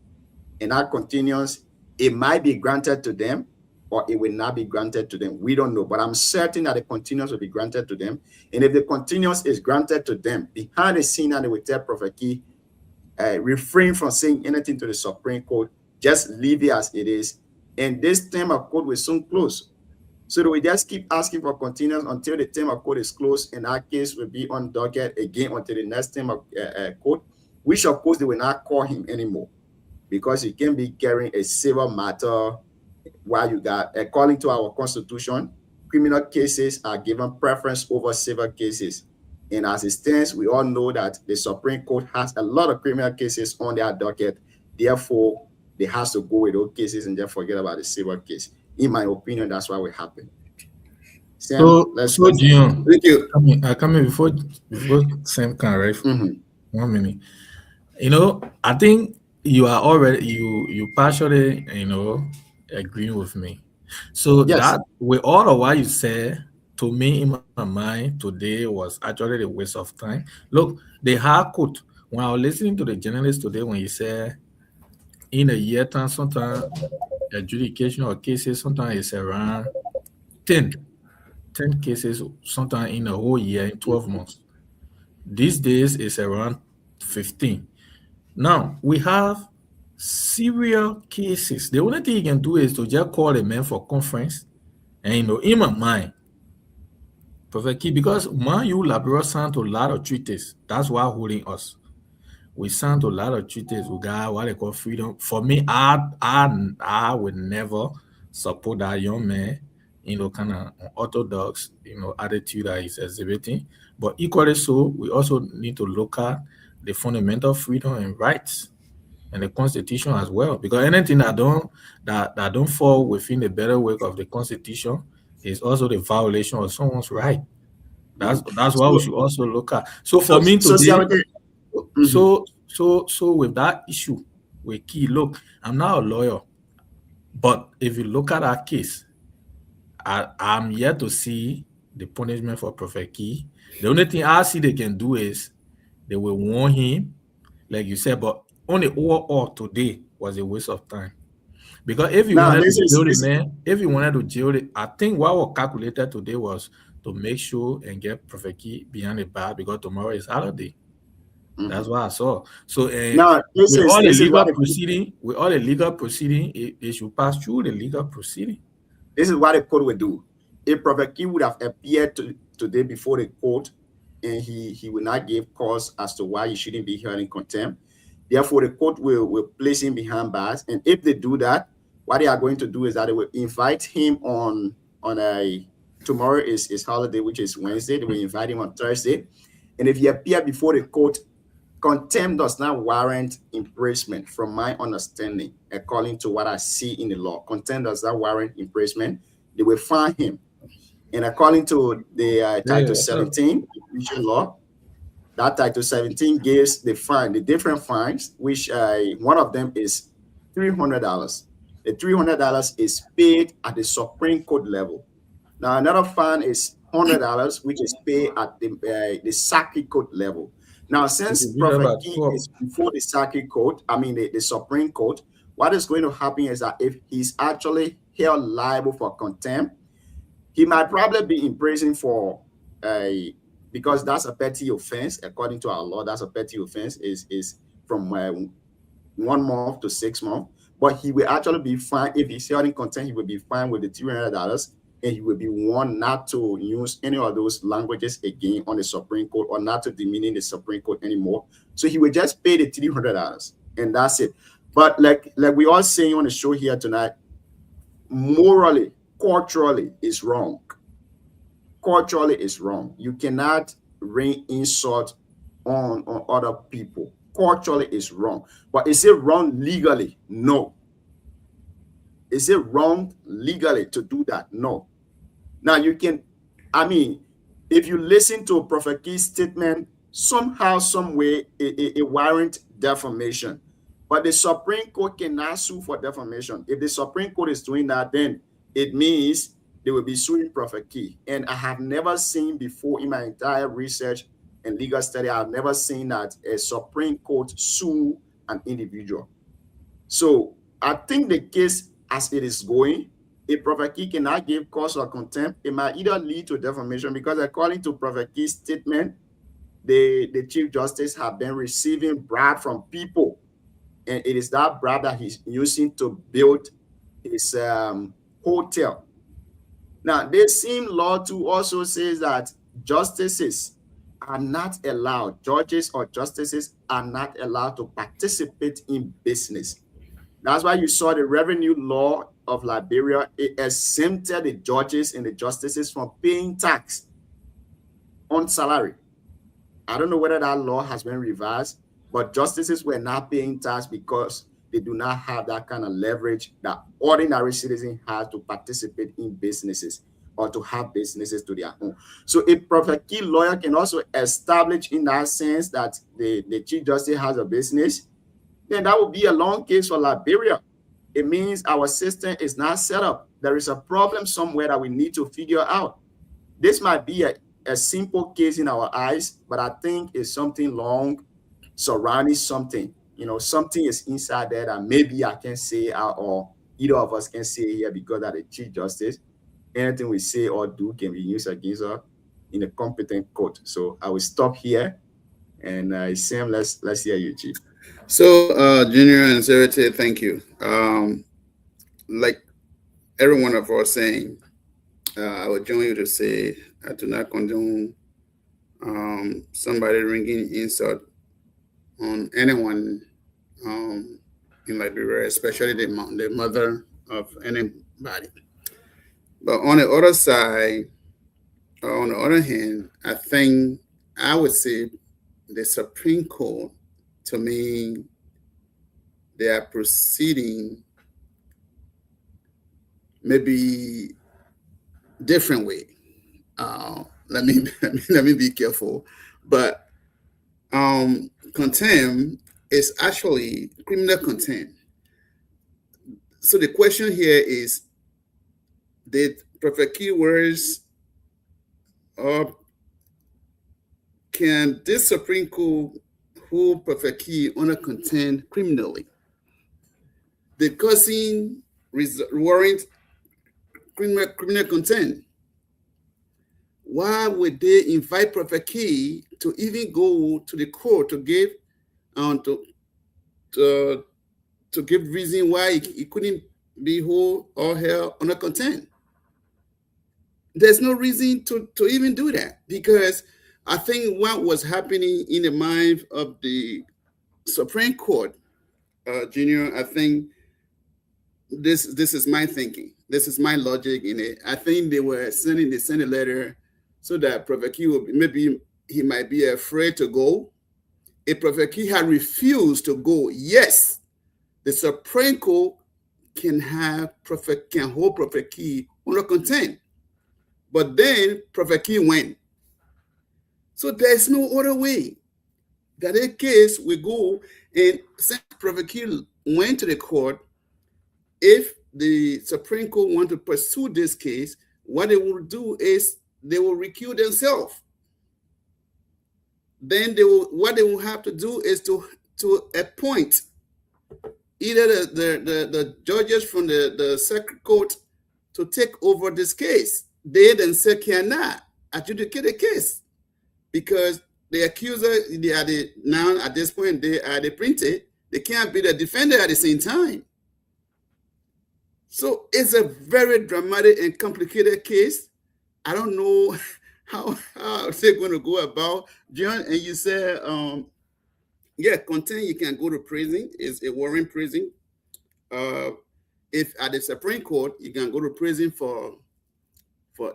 And that continuance, it might be granted to them, or it will not be granted to them. We don't know, but I'm certain that the continuance will be granted to them. And if the continuance is granted to them, behind the scene, and they will tell Prophet Key, refrain from saying anything to the Supreme Court, just leave it as it is. And this term of court will soon close. So they will just keep asking for continuance until the term of court is closed, and that case will be on docket again until the next term of court, which of course they will not call him anymore, because he can be carrying a civil matter while you got, according to our Constitution, criminal cases are given preference over civil cases. And as it stands, we all know that the Supreme Court has a lot of criminal cases on their docket. Therefore, they have to go with those cases and then forget about the civil case. In my opinion, that's what will happen. Sam, So Dion, thank you. I come in before Sam can right? 1 minute. You know, I think you are already you partially, you know, agreeing with me. So Yes. that with all of what you said, to me in my mind today was actually a waste of time. Look, the High Court, when I was listening to the journalist today, when he said in a year time, sometimes adjudication or cases, sometimes it's around 10 cases, sometimes in a whole year, in 12 months. These days it's around 15. Now we have serial cases. The only thing you can do is to just call a man for conference, and you know, in my mind, Prophet Key, because Man U Labrador signed a lot of treaties. That's why holding us. We signed a lot of treaties. We got what they call freedom. For me, I would never support that young man, you know, kind of orthodox, you know, attitude that he's exhibiting. But equally so, we also need to look at the fundamental freedom and rights and the Constitution as well. Because anything that don't fall within the better work of the Constitution is also the violation of someone's right. That's what we should also look at. So for me today, so with that issue with Key, look, I'm not a lawyer, but if you look at our case, I'm yet to see the punishment for Prophet Key. The only thing I see they can do is they will warn him, like you said, but only all today was a waste of time. Because if you wanted to jail the man, if you wanted to jail it, I think what was calculated today was to make sure and get Prophet Key behind the bar because tomorrow is holiday. That's what I saw. So with all the legal proceeding, they should pass through the legal proceeding. This is what the court will do. If Prophet Key would have appeared today before the court, and he will not give cause as to why he shouldn't be held in contempt, therefore the court will place him behind bars. And if they do that, what they are going to do is that they will invite him on a tomorrow is holiday, which is Wednesday. They will invite him on Thursday. And if he appear before the court, contempt does not warrant imprisonment, from my understanding, according to what I see in the law. Contempt does not warrant imprisonment. They will fine him. And according to the Title 17 law, that Title 17 gives the fine, the different fines, which one of them is $300. The $300 is paid at the Supreme Court level. Now, another fine is $100, which is paid at the Circuit Court level. Now, since Prophet Key is before the Circuit Court, I mean the Supreme Court, what is going to happen is that if he's actually held liable for contempt, he might probably be in prison for because that's a petty offense. According to our law, that's a petty offense is from 1 month to 6 months. But he will actually be fined. If he's held in contempt, he will be fined with the $300, and he will be warned not to use any of those languages again on the Supreme Court, or not to demean the Supreme Court anymore. So he will just pay the $300, and that's it. But like we all saying on the show here tonight, morally, culturally, is wrong. Culturally is wrong. You cannot rain insult on other people. Culturally is wrong. But is it wrong legally? No. Is it wrong legally to do that? No. Now you can, I mean, if you listen to Prophet Key's statement, somehow, some way, it warrants defamation. But the Supreme Court cannot sue for defamation. If the Supreme Court is doing that, then it means they will be suing Prophet Key. And I have never seen before in my entire research and legal study, I've never seen that a Supreme Court sue an individual. So I think the case as it is going, if Prophet Key cannot give cause of contempt, it might either lead to defamation, because according to Prophet Key's statement, the Chief Justice have been receiving bribe from people. And it is that bribe that he's using to build his hotel. Now, the same law too also says that justices are not allowed, judges or justices are not allowed to participate in business. That's why you saw the revenue law of Liberia, it exempted the judges and the justices from paying tax on salary. I don't know whether that law has been revised, but justices were not paying tax because they do not have that kind of leverage that ordinary citizens have to participate in businesses or to have businesses to their own. So a Prophet Key lawyer can also establish in that sense that the Chief Justice has a business, then that would be a long case for Liberia. It means our system is not set up. There is a problem somewhere that we need to figure out. This might be a simple case in our eyes, but I think it's something long surrounding something. You know, something is inside there that maybe I can say or either of us can say here because of the Chief Justice. Anything we say or do can be used against us in a competent court. So I will stop here. And Sam, let's hear you, Chief. So, Junior and Zerete, thank you. Like every one of us saying, I would join you to say I do not condone somebody ringing insult on anyone in Liberia, especially the mother of anybody. But on the other side, on the other hand, I would say the Supreme Court, to me, they are proceeding maybe different way. Let me be careful. But contempt is actually criminal contempt. So the question here is, did Prophet Key words or can this Supreme Court hold Prophet Key under contempt criminally? The cousin warrant criminal contempt. Why would they invite Prophet Key to even go to the court to give to give reason why he couldn't be held or held under contempt? There's no reason to even do that, because I think what was happening in the mind of the Supreme Court, Junior, I think this is my thinking. This is my logic in it. I think they sent a letter so that Prophet Key maybe he might be afraid to go. If Prophet Key had refused to go, yes, the Supreme Court can hold Prophet Key under contempt. But then Prophet Key went. So there's no other way that a case will go. And since Prophet Key went to the court, if the Supreme Court want to pursue this case, what they will do is they will recuse themselves. Then what they will have to do is to appoint either the judges from the circuit court to take over this case. They themselves cannot adjudicate the case because the accuser, now at this point, they are the plaintiff. They can't be the defender at the same time. So it's a very dramatic and complicated case. I don't know how they're going to go about. John, and you said, contempt, you can go to prison. It's a warrant prison. If at the Supreme Court, you can go to prison for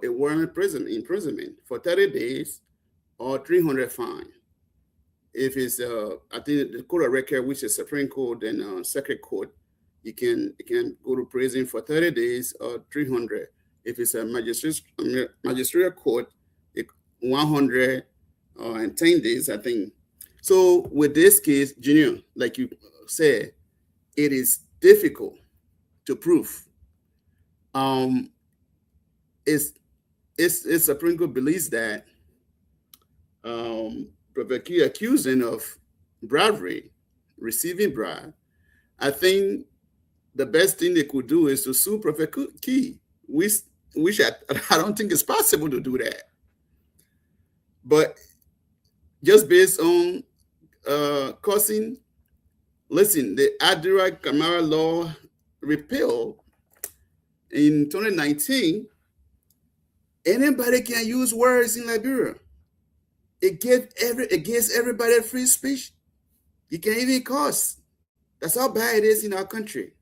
a warrant imprisonment for 30 days or 300 fine. If it's, I think the court of record, which is Supreme Court and Circuit Court, you can go to prison for 30 days or 300. If it's a magistrate court, 110 days, I think. So with this case, Junior, like you said, it is difficult to prove. It's Supreme Court believes that Prophet Key accusing of bribery, receiving bribe. I think the best thing they could do is to sue Prophet Key, which I don't think it's possible to do that. But just based on causing, listen, the Adira Kamara law repealed in 2019. Anybody can use words in Liberia. It gives everybody free speech. You can even curse. That's how bad it is in our country.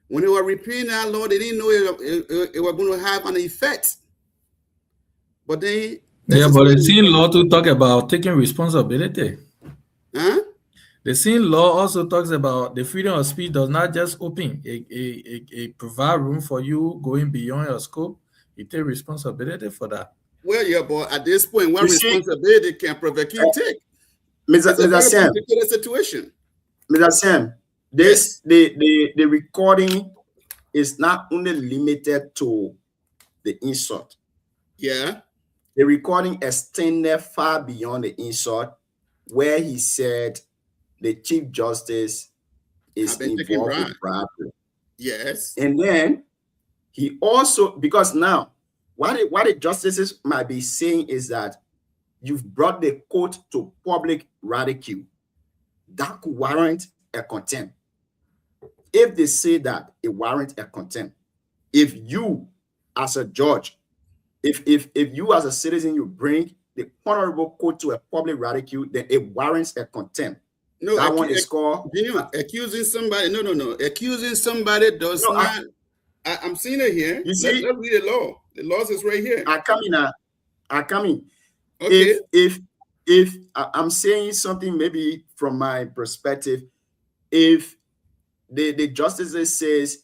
When they were repealing that law, they didn't know it was going to have an effect. But then, yeah, but the same law to talk about taking responsibility. Huh? The same law also talks about the freedom of speech does not just open, it provide room for you going beyond your scope. You take responsibility for that. Well, yeah, but at this point, what responsibility can Prophet Q take? Mr. Sam, particular situation. Mr. Sam, this the recording is not only limited to the insult. Yeah. The recording extended far beyond the insult, where he said the Chief Justice is involved in bribery. Yes. And then he also, because now what the justices might be saying is that you've brought the court to public ridicule. That could warrant a contempt. If they say that, it warrants a contempt. If you as a judge, if you as a citizen, you bring the honorable court to a public ridicule, then it warrants a contempt. No, that one is called accusing somebody. No. Accusing somebody does not. I'm seeing it here. You see, let's read the law. The laws is right here. I come in. Okay. If I'm saying something maybe from my perspective, if the justices says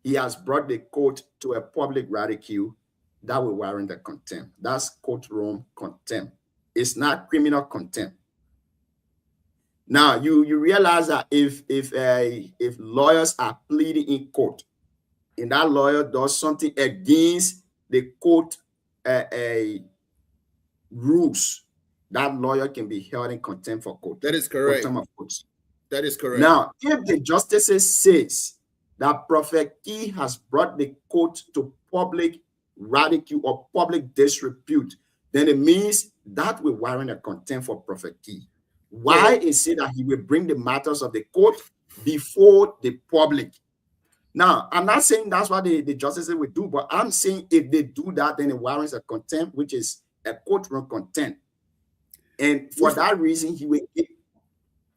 he has brought the court to a public ridicule, that will warrant a contempt. That's courtroom contempt. It's not criminal contempt. Now you realize that if lawyers are pleading in court, and that lawyer does something against the court rules, that lawyer can be held in contempt for court. That is correct. Contempt of court. That is correct. Now, if the justices says that Prophet Key has brought the court to public ridicule or public disrepute, then it means that will warrant a contempt for Prophet Key. Why is it that he will bring the matters of the court before the public? Now, I'm not saying that's what the justices will do, but I'm saying if they do that, then it warrants a contempt, which is a courtroom contempt. And for that reason, he will get,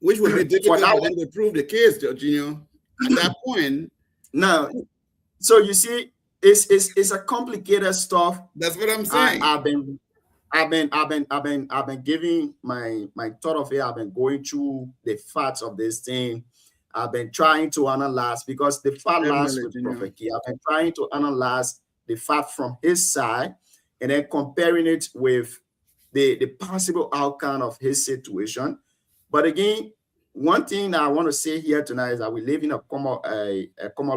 which would be difficult for them to prove the case, Jorginho. At that point. No. So you see, it's a complicated stuff. That's what I'm saying. I've been giving my thought of it. I've been going through the facts of this thing. I've been trying to analyze, because the fact lies with Prophet Key. I've been trying to analyze the fact from his side and then comparing it with the possible outcome of his situation. But again, one thing that I want to say here tonight is that we live in a common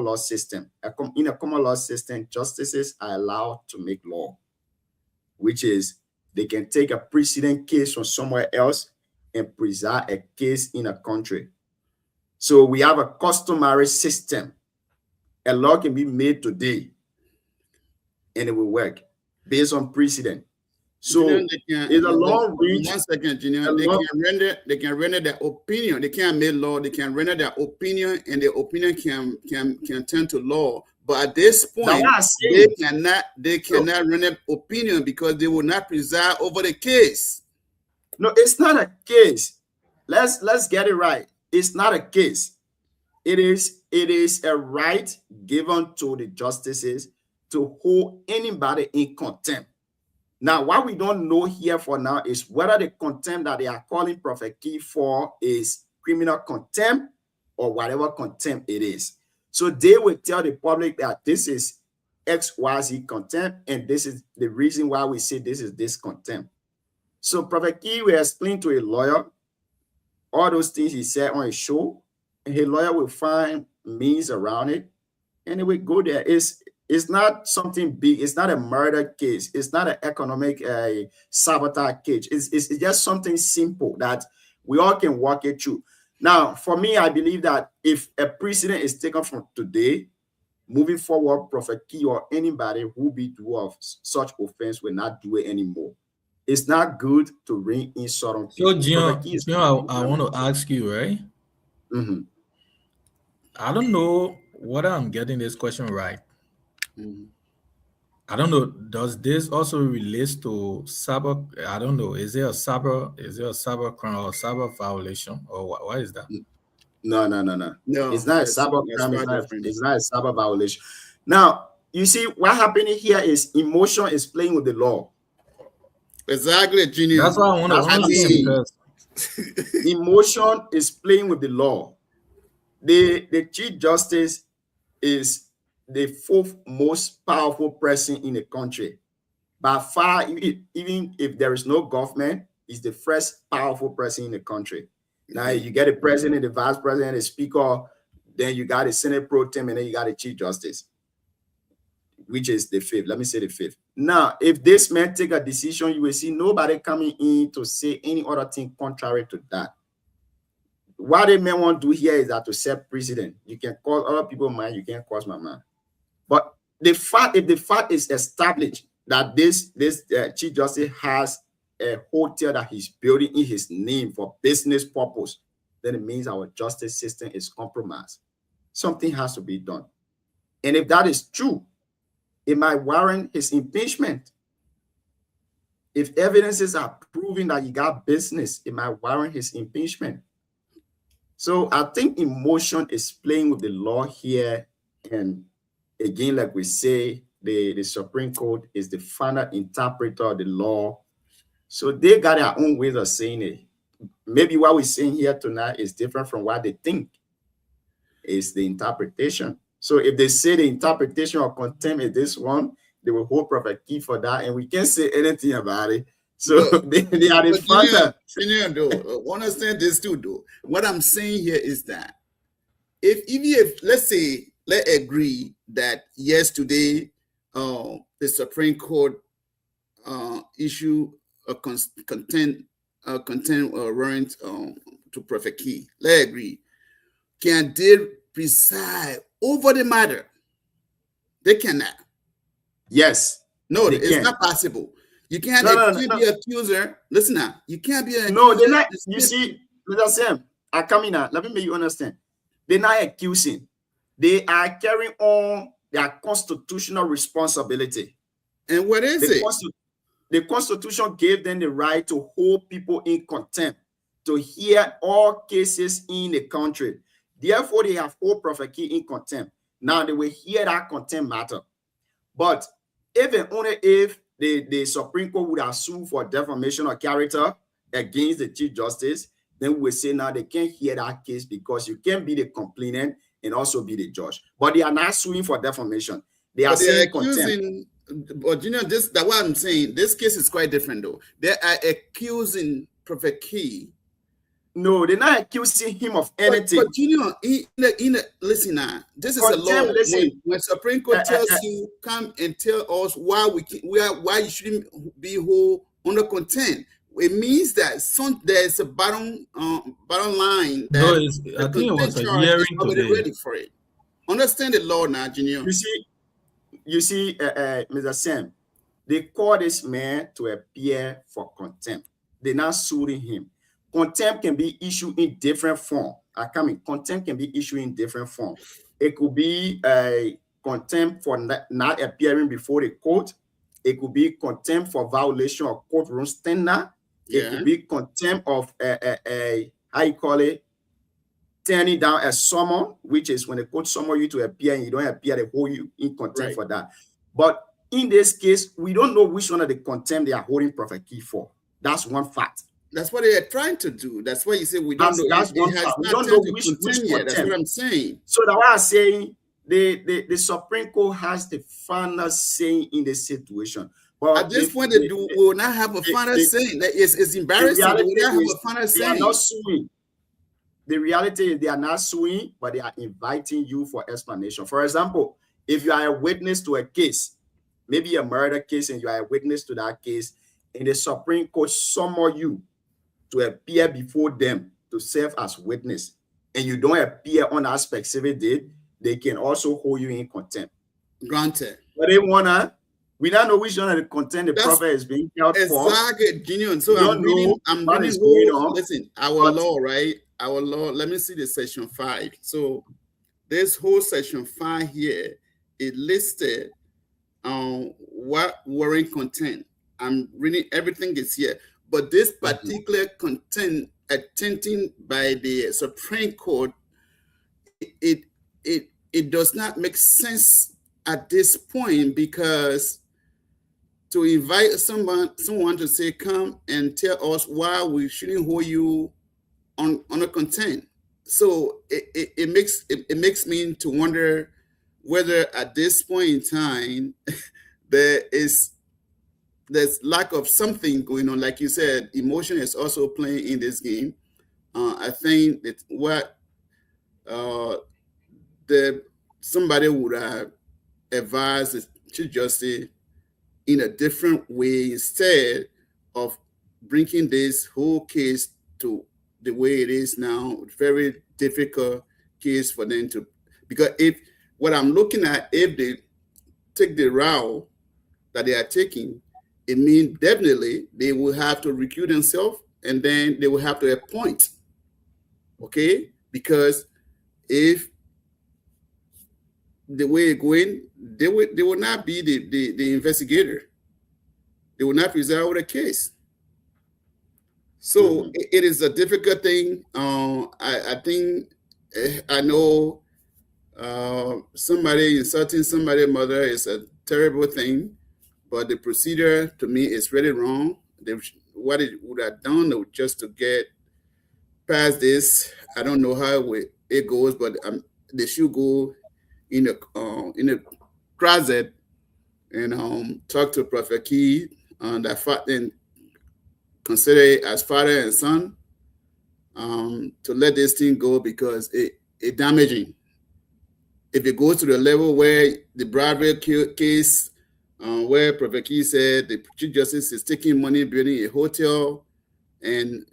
law system. In a common law system, justices are allowed to make law, which is they can take a precedent case from somewhere else and preside a case in a country. So we have a customary system. A law can be made today and it will work based on precedent. So it's a long reach. 1 second, Junior. They can render their opinion. They can't make law. They can render their opinion, and their opinion can turn to law. But at this point, they cannot render opinion because they will not preside over the case. No, it's not a case. Let's get it right. It's not a case. It is a right given to the justices to hold anybody in contempt. Now, what we don't know here for now is whether the contempt that they are calling Prophet Key for is criminal contempt or whatever contempt it is. So they will tell the public that this is XYZ contempt, and this is the reason why we say this is this contempt. So Prophet Key will explain to a lawyer all those things he said on his show, and his lawyer will find means around it, and it will go there. It's not something big. It's not a murder case. It's not an economic sabotage case. It's just something simple that we all can walk it through. Now, for me, I believe that if a precedent is taken from today, moving forward, Prophet Key or anybody who be doer of such offense will not do it anymore. It's not good to ring insult on people. So, Gio, I want to ask you, right? Mm-hmm. I don't know whether I'm getting this question right. Mm-hmm. I don't know. Does this also relate to cyber? I don't know. Is there a cyber crime or cyber violation, or what is that? No. No, It's not a that's cyber crime. far different. It's not a cyber violation. Now, you see, what happening here is emotion is playing with the law. Exactly, Junior. That's why I want to see because emotion is playing with the law. The Chief Justice is the fourth most powerful person in the country. By far, even if there is no government, he's the first powerful person in the country. Now you get the president, the vice president, the speaker, then you got the Senate pro tem, and then you got the Chief Justice, which is the fifth. Let me say the fifth. Now, if this man take a decision, you will see nobody coming in to say any other thing contrary to that. What they may want to do here is that to set precedent. You can call other people mind, you can't cause my mind. But if the fact is established that this Chief Justice has a hotel that he's building in his name for business purpose, then it means our justice system is compromised. Something has to be done. And if that is true, it might warrant his impeachment. If evidences are proving that he got business, it might warrant his impeachment. So I think emotion is playing with the law here. And again, like we say, the Supreme Court is the final interpreter of the law. So they got their own ways of saying it. Maybe what we're saying here tonight is different from what they think. It's the interpretation. So if they say the interpretation of contempt is this one, they will hold Prophet Key for that, and we can't say anything about it. So they are the father. Understand this too, though. What I'm saying here is that if let's agree that yes, today the Supreme Court issue a contempt warrant to Prophet Key. Let's agree. Can they preside over the matter? They cannot. Yes. No, it's not possible. You can't, be an accuser. Listen now, you can't be an No, they're not. You see, Mr. Sam, I come in now. Let me make you understand. They're not accusing. They are carrying on their constitutional responsibility. And what is it? The Constitution gave them the right to hold people in contempt, to hear all cases in the country. Therefore, they have hold Prophet Key in contempt. Now they will hear that contempt matter. But even only if the Supreme Court would have sued for defamation of character against the Chief Justice, then we will say now they can't hear that case because you can't be the complainant and also be the judge. But they are not suing for defamation. They are saying contempt. But you know, that's what I'm saying. This case is quite different, though. They are accusing Prophet Key. No, they're not accusing him of anything. But you know, listen now. This is contempt, a law. Listen. When Supreme Court tells you, come and tell us why you shouldn't be whole under contempt, it means that there's a bottom line. That I think it was a hearing today. Ready for it. Understand the law now, Junior. You see, Mr. Sam, they call this man to appear for contempt. They're not suing him. Contempt can be issued in different form. Contempt can be issued in different form. It could be a contempt for not appearing before the court. It could be contempt for violation of courtroom standard. It could be contempt of how you call it, turning down a summon, which is when the court summon you to appear and you don't appear, they hold you in contempt for that. But in this case, we don't know which one of the contempt they are holding Prophet Key for. That's one fact. That's what they are trying to do. That's why you say we don't know. That's one fact. We don't know which contempt. That's what I'm saying. So that's why I'm saying the Supreme Court has the final say in the situation. But at this point, they will not have a final say. It's embarrassing. They will not have a final say. They are not suing. The reality is they are not suing, but they are inviting you for explanation. For example, if you are a witness to a case, maybe a murder case, and you are a witness to that case, and the Supreme Court summon you to appear before them to serve as witness, and you don't appear on that specific date, they can also hold you in contempt. Granted. But we don't know which one of the contempt the prophet is being held for. Exactly, Junior. So I'm reading listen, our law, right? Our law, let me see the section 5. So this whole section 5 here, it listed what warrant content. I'm reading, everything is here. But this particular content attempting by the Supreme Court it does not make sense at this point, because to invite someone to say, come and tell us why we shouldn't hold you on a contempt. So it makes me to wonder whether at this point in time there's lack of something going on. Like you said, emotion is also playing in this game. I think that what somebody would have advised the Chief Justice in a different way, instead of bringing this whole case to the way it is now. Very difficult case for them to, because if what I'm looking at, if they take the route that they are taking, it means definitely they will have to recuse themselves, and then they will have to appoint. Okay, because if the way it's going, they will not be the investigator. They will not preside over the case. So it is a difficult thing. I think I know somebody insulting somebody's mother is a terrible thing, but the procedure to me is really wrong. What it would have done just to get past this, I don't know how it goes, but they should go in a closet and talk to Prophet Key and consider it as father and son, to let this thing go, because it damaging. If it goes to the level where the Bradley case, where Prophet Key said the Chief Justice is taking money building a hotel, and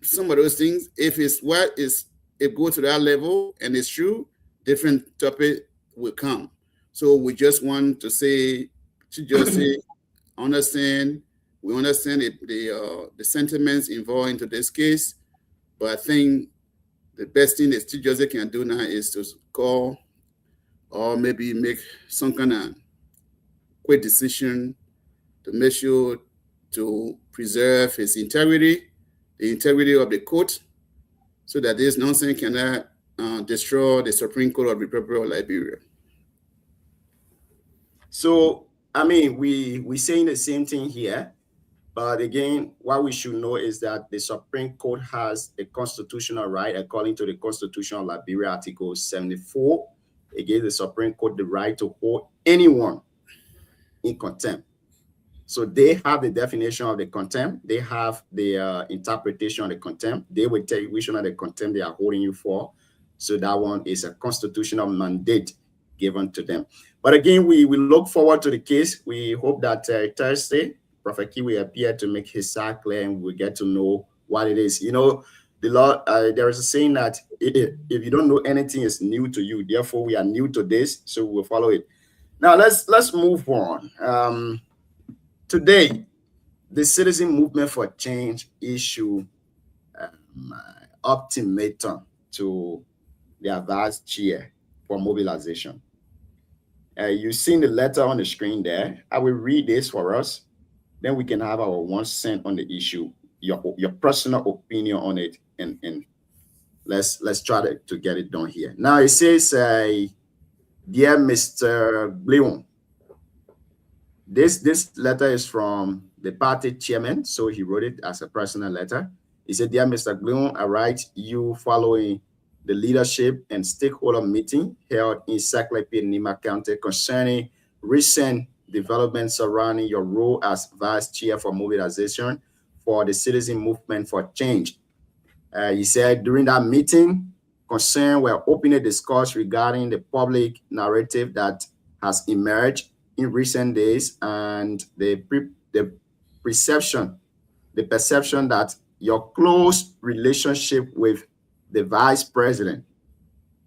some of those things, if it goes to that level and it's true, different topic will come. So we just want to say, Chief Justice, we understand the sentiments involved into this case, but I think the best thing that Chief Justice can do now is to call, or maybe make some kind of quick decision to make sure to preserve his integrity, the integrity of the court, so that this nonsense cannot destroy the Supreme Court of the Republic of Liberia. So, I mean, we're saying the same thing here, but again, what we should know is that the Supreme Court has a constitutional right, according to the Constitution of Liberia, Article 74. It gives the Supreme Court the right to hold anyone in contempt. So they have the definition of the contempt. They have the interpretation of the contempt. They will tell you which one of the contempt they are holding you for. So that one is a constitutional mandate given to them. But again, we look forward to the case. We hope that Thursday, Prophet Key will appear to make his side clear, and we'll get to know what it is. You know, the law, there is a saying that if you don't know anything, it's new to you. Therefore, we are new to this, so we'll follow it. Now, let's move on. Today, the Citizen Movement for Change issued ultimatum to the vice chair for mobilization. You've seen the letter on the screen there. I will read this for us. Then we can have our 1 cent on the issue, your personal opinion on it, and let's try to get it done here. Now it says, dear Mr. Bleon, this letter is from the party chairman, so he wrote it as a personal letter. He said, dear Mr. Bleon, I write you following the leadership and stakeholder meeting held in Saclay, Nima County concerning recent developments surrounding your role as vice chair for mobilization for the Citizen Movement for Change. He said during that meeting, concerns were openly discussed regarding the public narrative that has emerged in recent days and the perception that your close relationship with the vice president.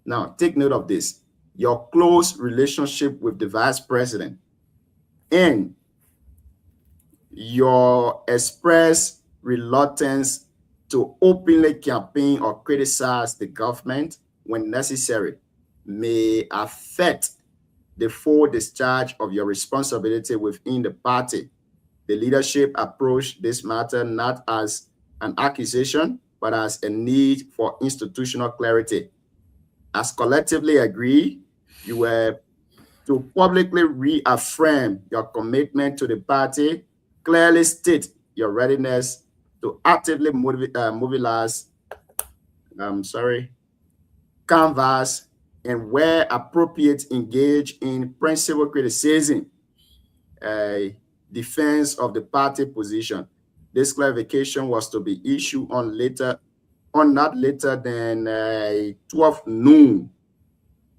Now, take note of this. Your close relationship with the vice president and your express reluctance to openly campaign or criticize the government when necessary may affect the full discharge of your responsibility within the party. The leadership approached this matter not as an accusation, but as a need for institutional clarity. as collectively agreed, you were to publicly reaffirm your commitment to the party, clearly state your readiness to actively mobilize, canvass, and where appropriate, engage in principal criticism, defense of the party position. This clarification was to be issued on not later than 12 noon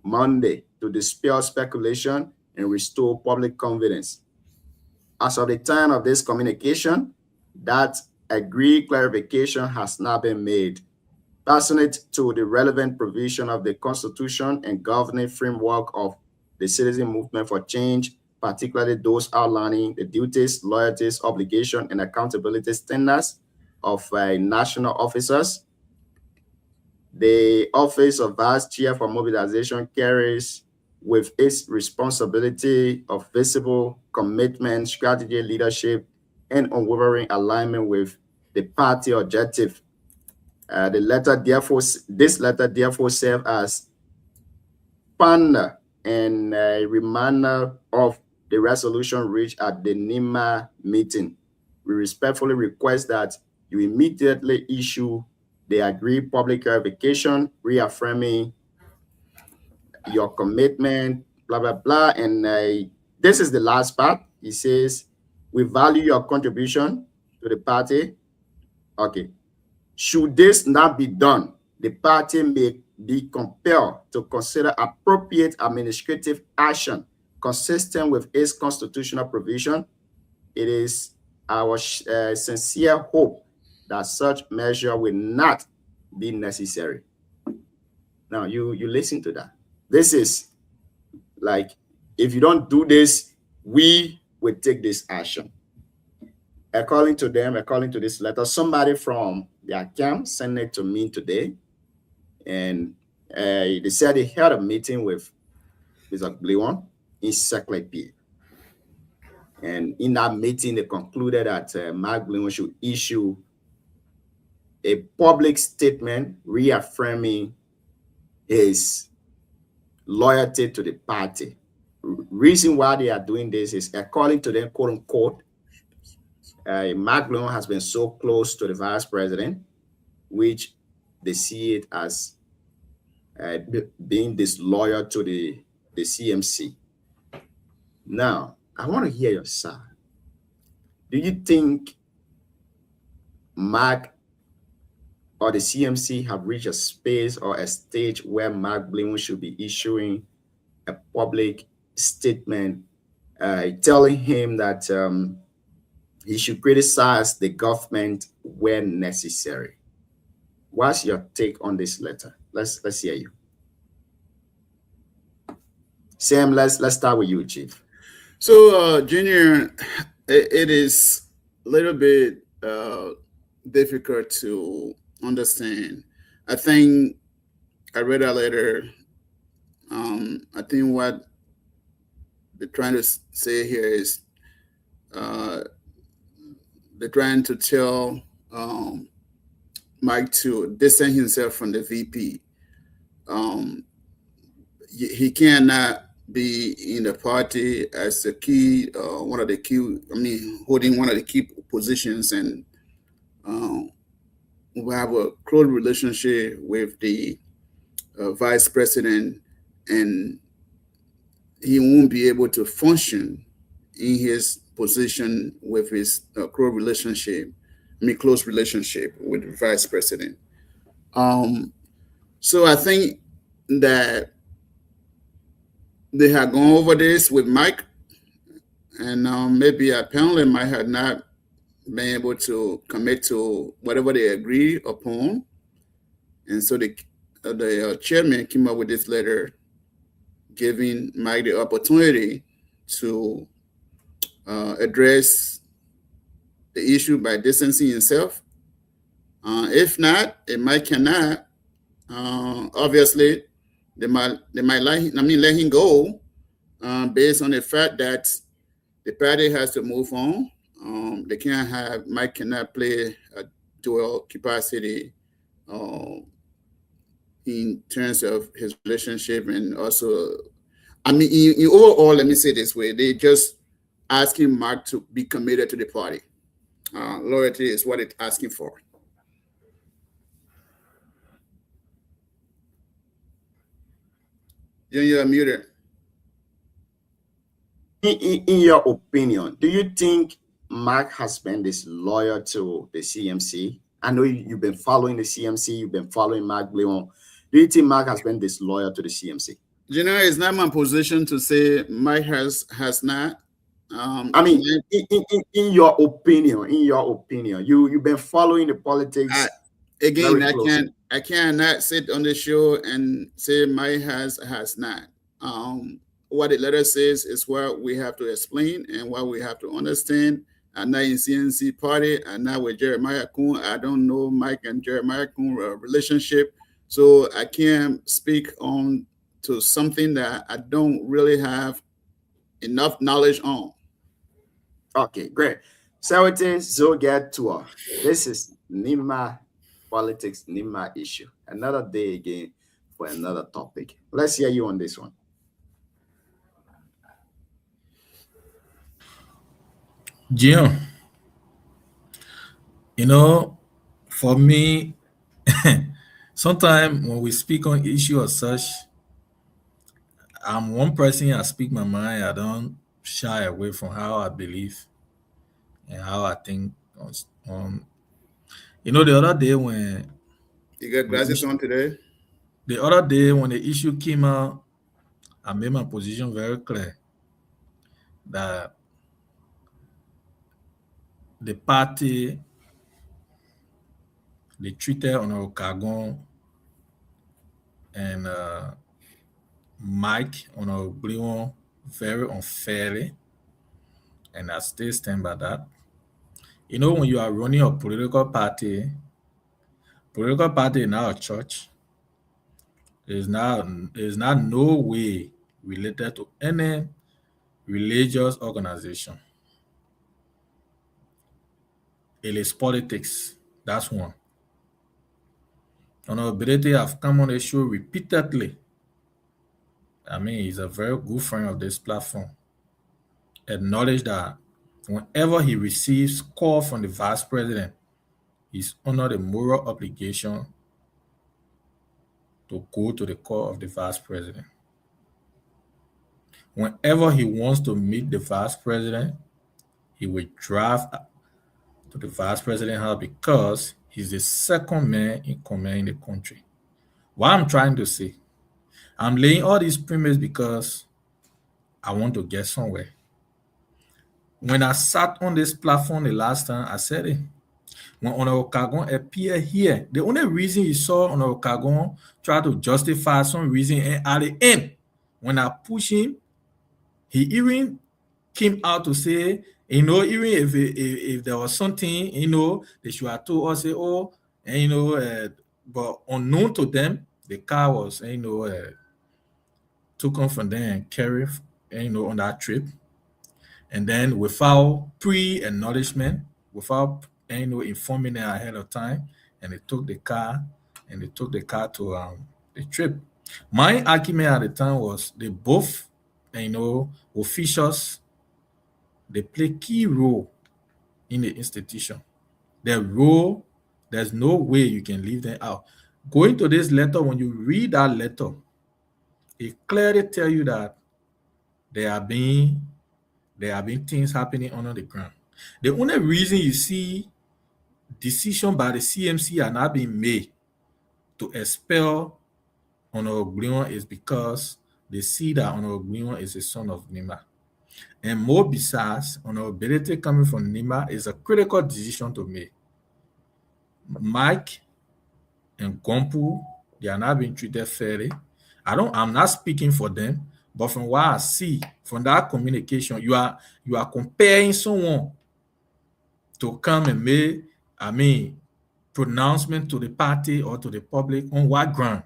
Monday to dispel speculation and restore public confidence. As of the time of this communication, that agreed clarification has not been made. Pursuant to the relevant provision of the Constitution and governing framework of the citizen movement for change, particularly those outlining the duties, loyalties, obligations, and accountability standards of national officers, the Office of Vice Chair for Mobilization carries with its responsibility of visible commitment, strategy, leadership, and unwavering alignment with the party objective. This letter therefore serves as partner and a reminder of the resolution reached at the NIMA meeting. We respectfully request that you immediately issue the agreed public clarification, reaffirming your commitment, blah, blah, blah. And this is the last part. He says, we value your contribution to the party. Okay. Should this not be done, the party may be compelled to consider appropriate administrative action consistent with its constitutional provision. It is our sincere hope that such measure will not be necessary. Now, you listen to that. This is like, if you don't do this, we will take this action. According to them, according to this letter, somebody from their camp sent it to me today. And they said they had a meeting with Mr. Glewan in Seklepi. And in that meeting, they concluded that Mark Glewan should issue a public statement reaffirming his loyalty to the party. Reason why they are doing this is, according to them, quote unquote, Mark Glewan has been so close to the vice president, which they see it as being disloyal to the CMC. Now, I want to hear your side. Do you think Mark or the CMC have reached a space or a stage where Mark Glewan should be issuing a public statement telling him that he should criticize the government where necessary? What's your take on this letter? Let's hear you. Sam, let's start with you, Chief. So, Junior, it is a little bit difficult to understand. I think I read that letter. I think what they're trying to say here is they're trying to tell Mike to distance himself from the VP. He cannot be in the party as the key, holding one of the key positions, and we have a close relationship with the vice president, and he won't be able to function in his position with his close relationship with the vice president. So I think that they had gone over this with Mike, and maybe apparently Mike had not been able to commit to whatever they agreed upon. And so the chairman came up with this letter giving Mike the opportunity to address the issue by distancing himself. If not, if Mike cannot, obviously they might let him go based on the fact that the party has to move on. They can't have, Mike cannot play a dual capacity in terms of his relationship, and also, I mean, in overall, let me say this way: they just asking Mark to be committed to the party. Loyalty is what it's asking for. You're muted. In your opinion, do you think Mark has been disloyal to the CMC? I know you've been following the CMC, you've been following Mark Bleon. Do you think Mark has been disloyal to the CMC? It's not my position to say Mike has not. I mean, in your opinion, you've been following the politics. Again, I cannot sit on the show and say Mike has not. What the letter says is what we have to explain and what we have to understand. I'm not in CNC party. I'm not with Jeremiah Kuhn. I don't know Mike and Jeremiah Kuhn relationship, so I can't speak on to something that I don't really have enough knowledge on. Okay, great. Sawate Zoget Tour. This is Nima politics, Nima issue. Another day again for another topic. Let's hear you on this one. Jim, for me, sometimes when we speak on issue as such, I'm one person, I speak my mind. I don't shy away from how I believe and how I think on the other day when you got glasses on today, the other day when the issue came out, I made my position very clear that the party, they treated Honorable Kagon and Mike Honorable Bleon very unfairly, and I still stand by that. When you are running a political party is not a church. It's not no way related to any religious organization. It is politics. That's one. Honorability have come on the show repeatedly. I mean, he's a very good friend of this platform. Acknowledge that whenever he receives call from the vice president, he's under the moral obligation to go to the call of the vice president. Whenever he wants to meet the vice president, he will drive to the vice president house because he's the second man in command in the country. What I'm trying to say, I'm laying all these premises because I want to get somewhere. When I sat on this platform the last time, I said it. When Honorable Kagon appeared here, the only reason you saw Honorable Kagon try to justify some reason, and at the end, when I pushed him, he even came out to say, even if there was something, they should have told us, but unknown to them, the car was, taken from them and carried, on that trip. And then without pre-acknowledgement, without informing them ahead of time, and they took the car to the trip. My argument at the time was they both, officials, they play key role in the institution. Their role, there's no way you can leave them out. Going to this letter, when you read that letter, it clearly tells you that there have been things happening under the ground. The only reason you see decision by the CMC are not being made to expel Honorable Bleon is because they see that Honorable Bleon is a son of Nima. And more besides, honorability coming from Nima is a critical decision to make. Mike and Gompu, they are not being treated fairly. I'm not speaking for them, but from what I see, from that communication, you are comparing someone to come and make, pronouncement to the party or to the public on what ground.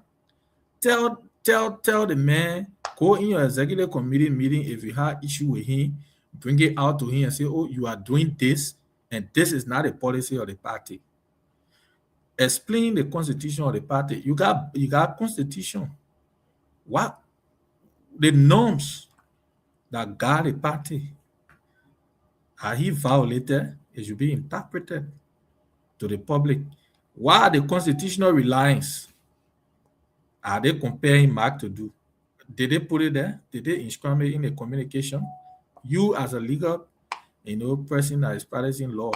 Tell the man, go in your executive committee meeting if you have issue with him, bring it out to him and say, oh, you are doing this, and this is not a policy of the party. explain the constitution of the party. You got constitution. What the norms that guide the party are he violated? It should be interpreted to the public. What are the constitutional reliance are they comparing Mark to do? Did they put it there? Did they inscribe it in the communication? You as a legal, person that is practicing law,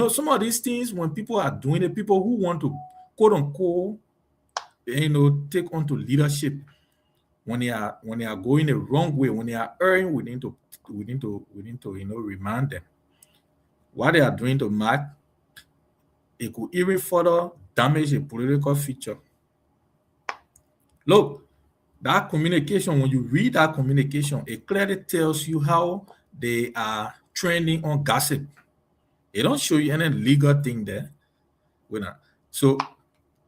some of these things when people are doing it, people who want to quote unquote, take on to leadership, when they are going the wrong way, when they are erring, we need to remind them what they are doing to Mark. It could even further damage a political future. Look, that communication, when you read that communication, it clearly tells you how they are trending on gossip. It don't show you any legal thing there. So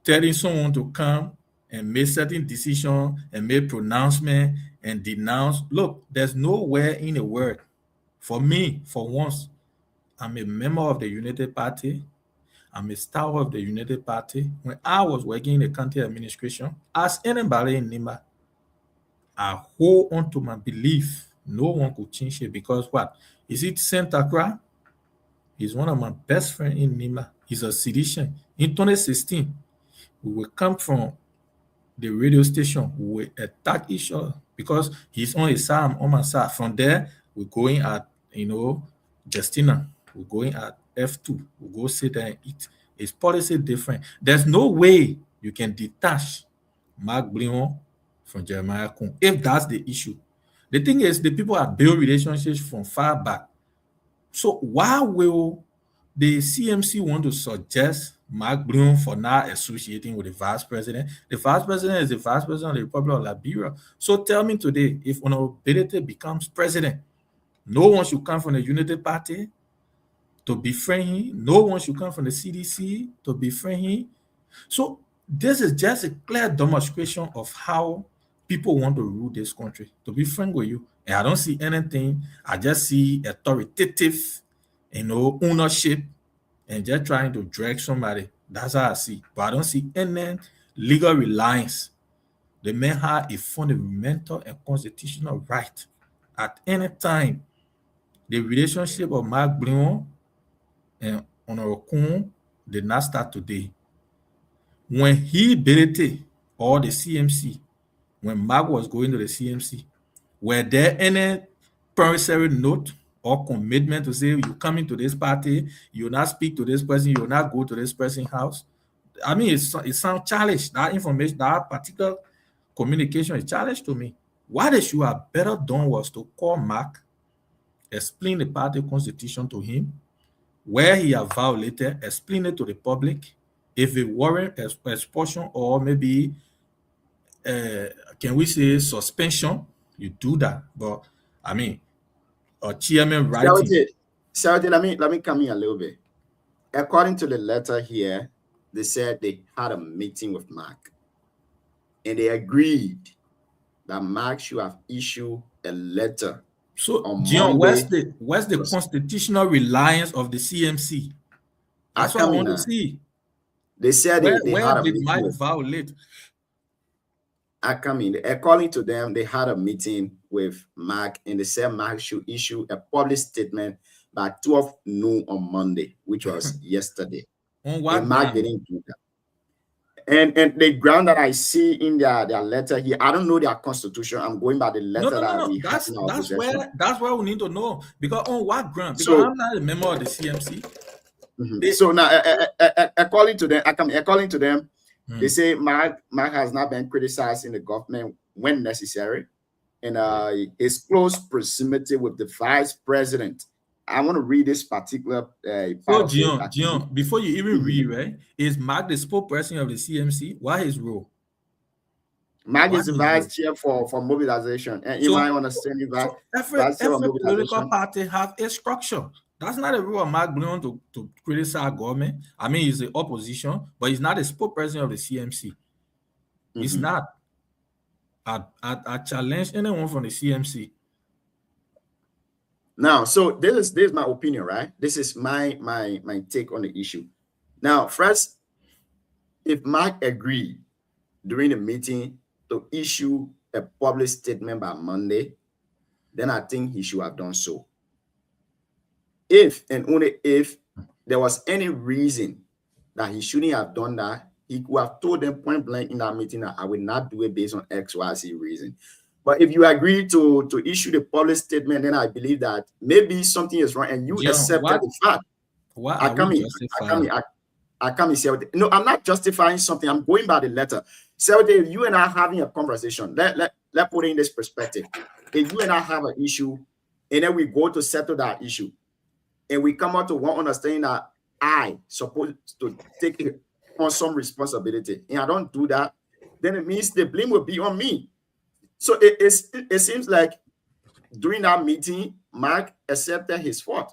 telling someone to come and make certain decisions and make pronouncement and denounce. Look, there's nowhere in the world. For me, for once, I'm a member of the United Party. I'm a star of the United Party. When I was working in the county administration, as anybody in Nima, I hold on to my belief. No one could change it because what? Is it Santa Cruz? He's one of my best friends in Nima. He's a citizen. In 2016, we will come from the radio station. We will attack each other because he's on his side, I'm on my side. From there, we're going at, Justina. We're going at F2. We'll go sit there and eat. His policy different. There's no way you can detach Mark Blion from Jeremiah Kun if that's the issue. The thing is, the people have built relationships from far back. So why will the CMC want to suggest Mark Bloom for not associating with the vice president? The vice president is the vice president of the Republic of Liberia. So tell me today, if Honorable Benete becomes president, no one should come from the United Party to befriend him. No one should come from the CDC to befriend him. So this is just a clear demonstration of how people want to rule this country, to be frank with you. And I don't see anything. I just see authoritative, ownership, and just trying to drag somebody. That's how I see. But I don't see any legal reliance. The man have a fundamental and constitutional right at any time. The relationship of Mark Blion and Honorable Kun did not start today. When he Benete or the CMC, when Mark was going to the CMC, were there any promissory note or commitment to say you come into this party, you will not speak to this person, you will not go to this person's house? I mean, it sounds childish. That information, that particular communication is childish to me. What they should have better done was to call Mark, explain the party constitution to him, where he has violated, explain it to the public. If it warrant expulsion or maybe can we say suspension, you do that. But I mean, a chairman writing. Saudi, let me come in a little bit. According to the letter here, they said they had a meeting with Mark, and they agreed that Mark should have issued a letter. So, John, where's the constitutional reliance of the CMC? That's what I want to see. They said where did Mark violate? According to them, they had a meeting with Mark, and they said Mark should issue a public statement by 12 noon on Monday, which was yesterday. On what and Mark didn't do that. And the ground that I see in their letter here, I don't know their constitution. I'm going by the letter that we have in our possession. That's where we need to know. Because on what ground? Because I'm not a member of the CMC. So now, according to them, they say Mark has not been criticized in the government when necessary, and is close proximity with the vice president. I want to read this particular part. So, Gian, before you even read, right, is Mark the spokesperson of the CMC? What is his role? Mark is the vice chair for mobilization. And in my understanding, every political party have a structure. That's not a rule of Mark Blion to criticize government. I mean, he's the opposition, but he's not a spokesperson of the CMC. He's not. I challenge anyone from the CMC. Now, so this is my opinion, right? This is my take on the issue. Now, first, if Mark agreed during the meeting to issue a public statement by Monday, then I think he should have done so. If and only if there was any reason that he shouldn't have done that, he could have told them point blank in that meeting that I will not do it based on X, Y, Z reason. But if you agree to issue the public statement, then I believe that maybe something is wrong and you accepted the fact. I come and say, no, I'm not justifying something. I'm going by the letter. So if you and I are having a conversation, let put it in this perspective. If you and I have an issue, and then we go to settle that issue, and we come out to one understanding that I supposed to take on some responsibility, and I don't do that, then it means the blame will be on me. So it seems like during that meeting, Mark accepted his fault,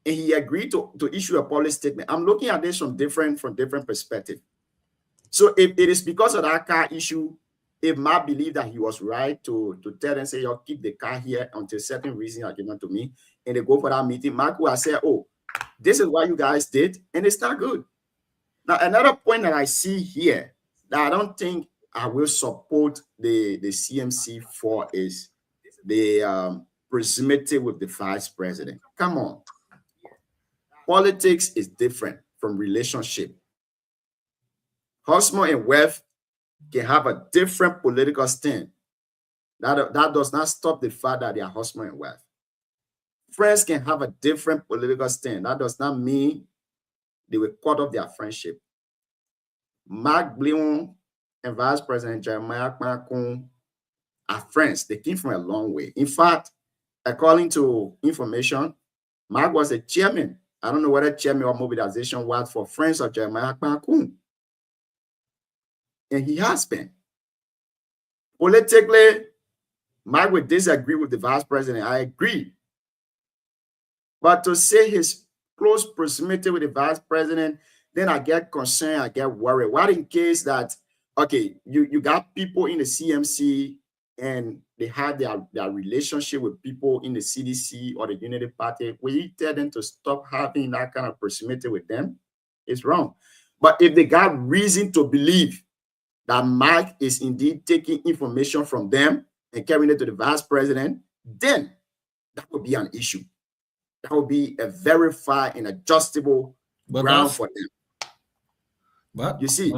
and he agreed to issue a public statement. I'm looking at this from different perspective. So if it is because of that car issue, if Mark believed that he was right to tell them, say, "Yo, keep the car here until certain reasons are given to me," and they go for that meeting, Mark will have said, "Oh, this is what you guys did, and it's not good." Now, another point that I see here that I don't think I will support the CMC for is the proximity with the vice president. Come on. Politics is different from relationship. Husband and wife can have a different political stand. That does not stop the fact that they are husband and wife. Friends can have a different political stand. That does not mean they will cut off their friendship. Mark Bleon and Vice President Jeremiah Kpanakun are friends. They came from a long way. In fact, according to information, Mark was a chairman. I don't know whether chairman or mobilization was for Friends of Jeremiah Kpanakun. And he has been. Politically, Mark would disagree with the vice president. I agree. But to say his close proximity with the vice president, then I get concerned, I get worried. What in case that, okay, you got people in the CMC and they had their relationship with people in the CDC or the Unity Party, will you tell them to stop having that kind of proximity with them? It's wrong. But if they got reason to believe that Mark is indeed taking information from them and carrying it to the vice president, then that would be an issue. That would be a verified and adjustable ground for them. But you see,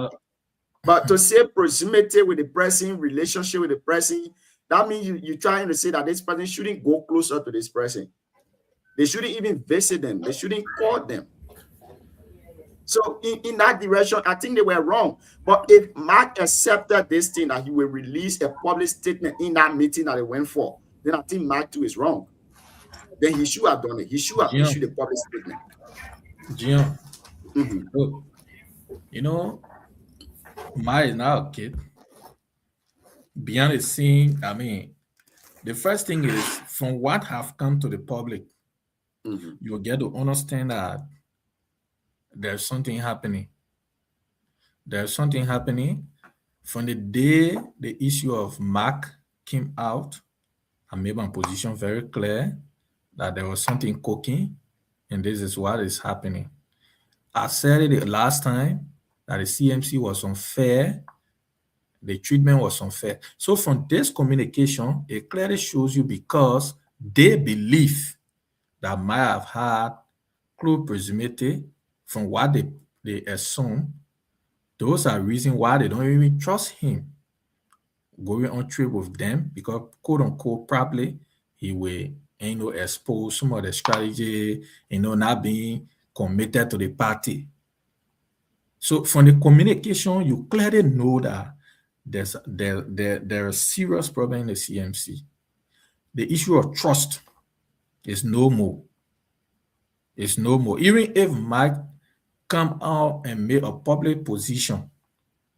but to say proximity with the person, relationship with the person, that means you're trying to say that this person shouldn't go closer to this person. They shouldn't even visit them. They shouldn't call them. So in that direction, I think they were wrong. But if Mark accepted this thing that he will release a public statement in that meeting that he went for, then I think Mark too is wrong. Then he should have done it. He should have issued a public statement. Gian, look, you know, Mark is now a kid. Beyond the scene, I mean, the first thing is from what have come to the public, you'll get to understand that there's something happening. There's something happening. From the day the issue of Mark came out, I made my position very clear that there was something cooking, and this is what is happening. I said it the last time that the CMC was unfair. The treatment was unfair. So from this communication, it clearly shows you because they believe that might have had close proximity from what they assume. Those are reasons why they don't even trust him going on trip with them, because quote unquote probably he will expose some of the strategy, not being committed to the party. So from the communication, you clearly know that there's a serious problem in the CMC. The issue of trust is no more. It's no more. Even if Mike come out and make a public position,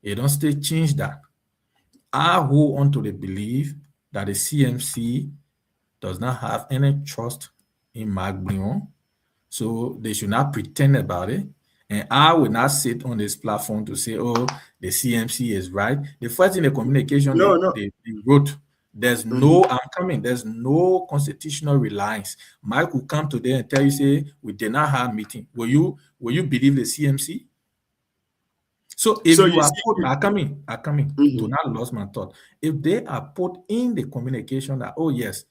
it don't still change that. I hold on to the belief that the CMC does not have any trust in Mark Bleon, so they should not pretend about it. And I will not sit on this platform to say, oh, the CMC is right. The first in the communication they wrote, there's there's no constitutional reliance. Mike will come today and tell you, say, we did not have a meeting. Will you believe the CMC? So if So you you are see- put, I come in, do not lose my thought. If they are put in the communication that, oh yes,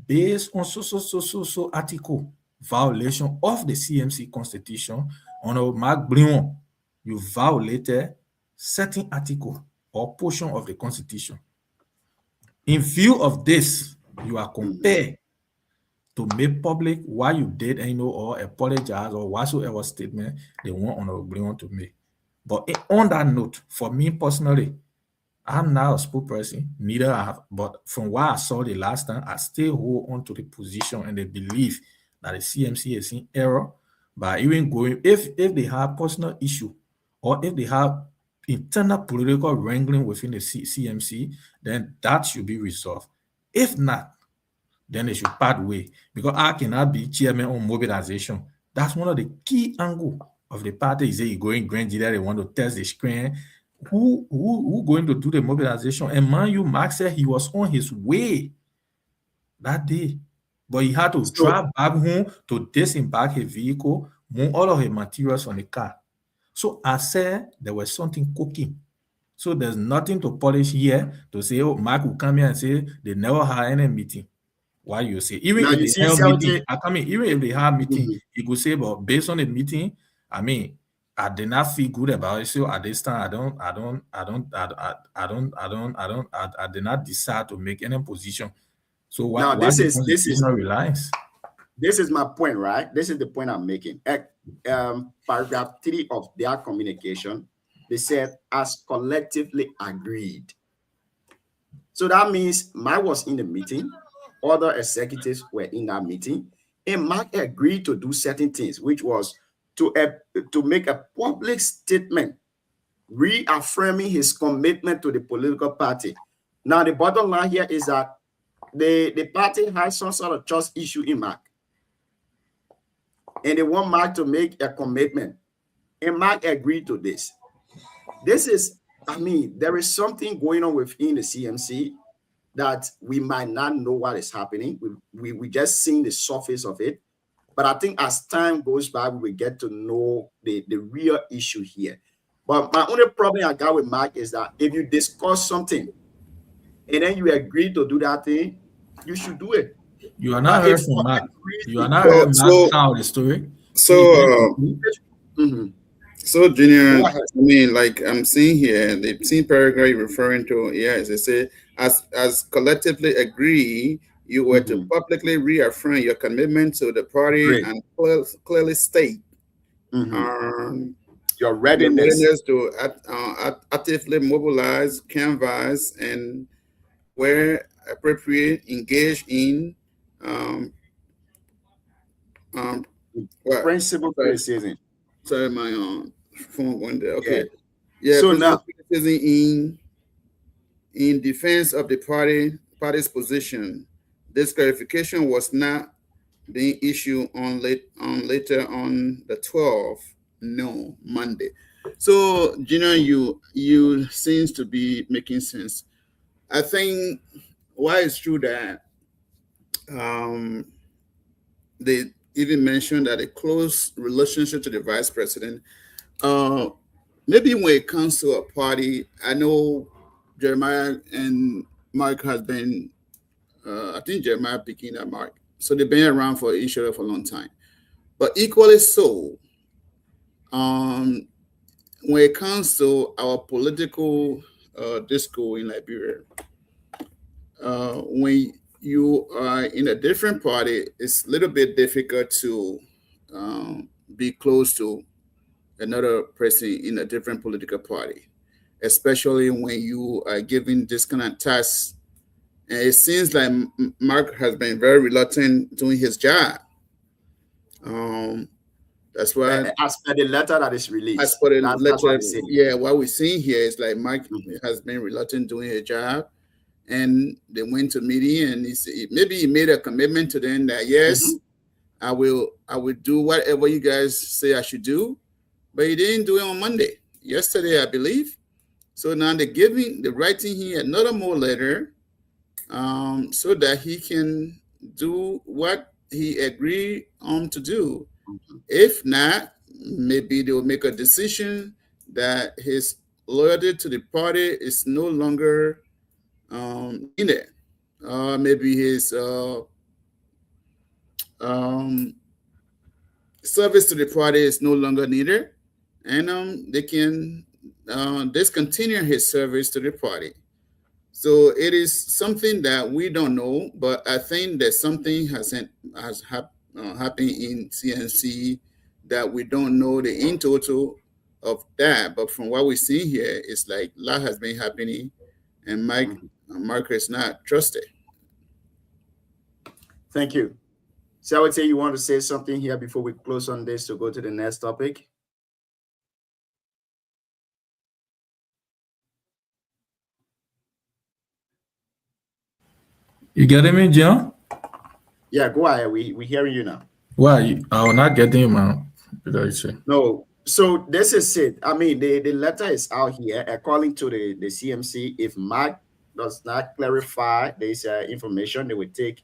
based on so article, violation of the CMC constitution, on Mark Brion, you violated certain article or portion of the constitution. In view of this, you are compelled to make public what you did and or apologize or whatsoever statement they want Honorable Brion to make. But on that note, for me personally, I'm not a spokesperson, neither I have, but from what I saw the last time, I still hold on to the position and the belief that the CMC is in error by even going, if they have personal issue or if they have internal political wrangling within the CMC, then that should be resolved. If not, then they should part way, because I cannot be chairman on mobilization. That's one of the key angles of the party. Is they going grand jury, they want to test the screen. Who going to do the mobilization? And man, you Mark said he was on his way that day, but he had to drive back home to disembark his vehicle, move all of his materials on the car. So I said there was something cooking. So there's nothing to polish here to say, oh, Mark will come here and say they never had any meeting. Why you say, even Now, if they have meeting, even if they have meeting, you could say, but based on the meeting, I mean, I did not feel good about it. So at this time, I did not decide to make any position. So now this is reliance. This is my point, right? This is the point I'm making. Paragraph 3 of their communication, they said, as collectively agreed. So that means Mark was in the meeting, other executives were in that meeting, and Mark agreed to do certain things, which was to make a public statement reaffirming his commitment to the political party. Now, the bottom line here is that the party has some sort of trust issue in Mark, and they want Mark to make a commitment, and Mark agreed to this. This is, I mean, there is something going on within the CMC that we might not know what is happening. We just seen the surface of it. But I think as time goes by, we will get to know the real issue here. But my only problem I got with Mark is that if you discuss something and then you agree to do that thing, you should do it. You are not heard from Mark. You are not heard Mark tell the story. So, Junior, I mean, like I'm seeing here, the same paragraph you're referring to, yes, they say, as collectively agree, you were to publicly reaffirm your commitment to the party and clearly state your readiness to actively mobilize, canvass, and where appropriate, engage in principal criticism. Sorry, my phone went there. Okay. Yeah. So now, criticism in defense of the party's position, this clarification was not being issued later on the 12th, no, Monday. So, Gina, you seems to be making sense. I think why it's true that they even mentioned that a close relationship to the vice president. Maybe when it comes to a party, I know Jeremiah and Mark has been, I think Jeremiah picking at Mark. So they've been around for each other for a long time. But equally so, when it comes to our political discourse in Liberia, when you are in a different party, it's a little bit difficult to be close to another person in a different political party, especially when you are given this kind of tasks. And it seems like Mark has been very reluctant doing his job. That's why, as per the letter that is released, as per the letter, yeah, what we're seeing here is like Mark has been reluctant doing his job. And they went to meeting, and maybe he made a commitment to them that yes, I will do whatever you guys say I should do, but he didn't do it on Monday. Yesterday, I believe. So now they're writing here another more letter, so that he can do what he agreed to do. If not, maybe they will make a decision that his loyalty to the party is no longer needed. Maybe his service to the party is no longer needed, and they can discontinue his service to the party. So it is something that we don't know, but I think that something has happened in CNC that we don't know the in total of that. But from what we see here, it's like a lot has been happening, and Mark is not trusted. Thank you. So I would say you want to say something here before we close on this to go to the next topic. You getting me, John? Yeah, go ahead. We hearing you now. Why? I'm not getting you, man. No. So this is it. I mean, the letter is out here according to the CMC. If Mark does not clarify this information, they will take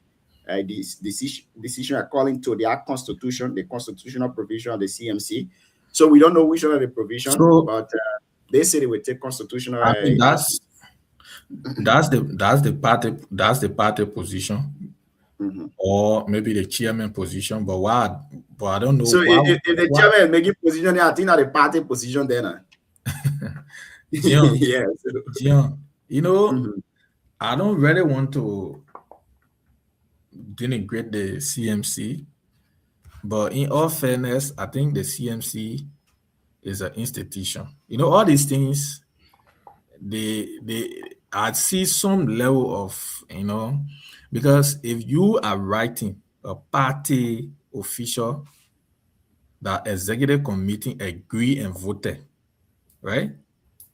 this decision according to their constitution, the constitutional provision of the CMC. So we don't know which one of the provisions, but they say they will take constitutional. I think that's the party position, or maybe the chairman position. But I don't know. So if the chairman is making position, I think that the party position then. John, yeah. John, you know, I don't really want to denigrate the CMC, but in all fairness, I think the CMC is an institution. You know, all these things, I see some level of, you know, because if you are writing a party official that executive committee agree and voted, right,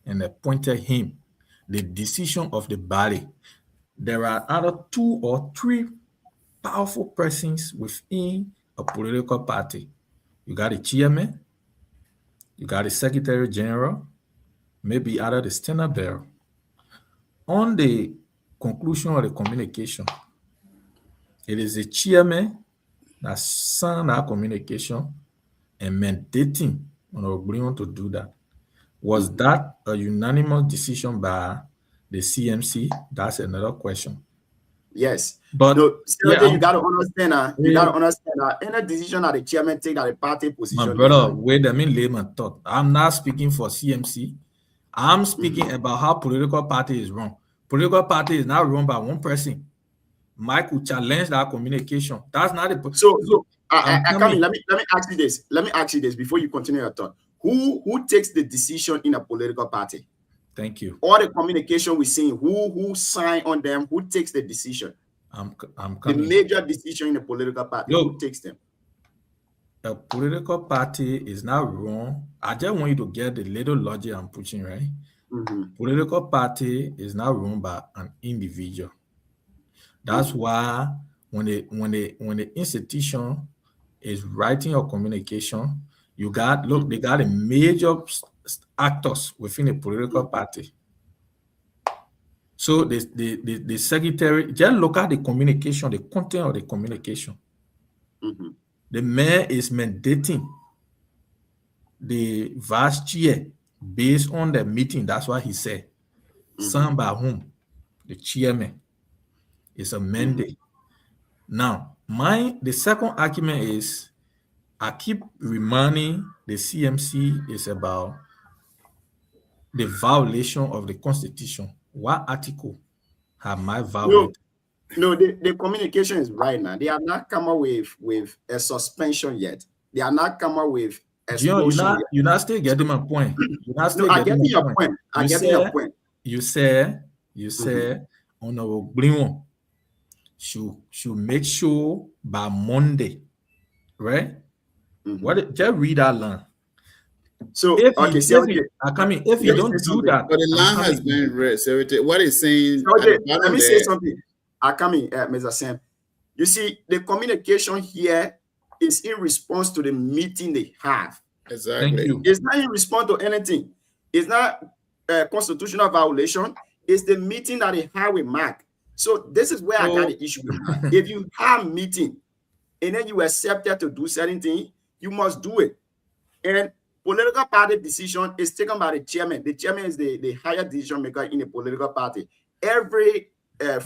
and appointed him, the decision of the body, there are other 2 or 3 powerful persons within a political party. You got the chairman, you got the secretary general, maybe other the standard bearer. On the conclusion of the communication, it is the chairman that signed that communication and mandating on agreement to do that. Was that a unanimous decision by the CMC? That's another question. Yes, but no, you got to understand. You got to understand that any decision that the chairman take that the party position. My brother, wait a minute, layman thought. I'm not speaking for CMC. I'm speaking about how political party is run. Political party is not run by one person. Mike will challenge that communication. That's not the. So let me ask you this. Let me ask you this before you continue your thought. Who takes the decision in a political party? Thank you. All the communication we're seeing, who sign on them, who takes the decision? I'm coming. The major decision in a political party, who takes them? A political party is not wrong. I just want you to get the little logic I'm pushing, right? Political party is not run by an individual. That's why when the institution is writing a communication, they got a major actors within a political party. So the secretary, just look at the communication, the content of the communication. The mayor is mandating the vice chair based on the meeting. That's what he said. Signed by whom? The chairman. It's a mandate. Now, the second argument is, I keep reminding the CMC is about the violation of the Constitution. What article have I violated? No, the communication is right now. They have not come up with a suspension yet. They are not come up with a John, you're not still getting my point. You're not still getting your point. I'm getting your point. You say Honorable Greenwood should make sure by Monday, right? Just read that line. So if you don't do that, but the line has been read. So what is saying? Let me say something. Mr. Sam. You see, the communication here is in response to the meeting they have. Exactly. Thank you. It's not in response to anything. It's not a constitutional violation. It's the meeting that they have with Mark. So this is where I got the issue with Mark. If you have meeting and then you accepted to do certain thing, you must do it. And political party decision is taken by the chairman. The chairman is the higher decision maker in a political party. Every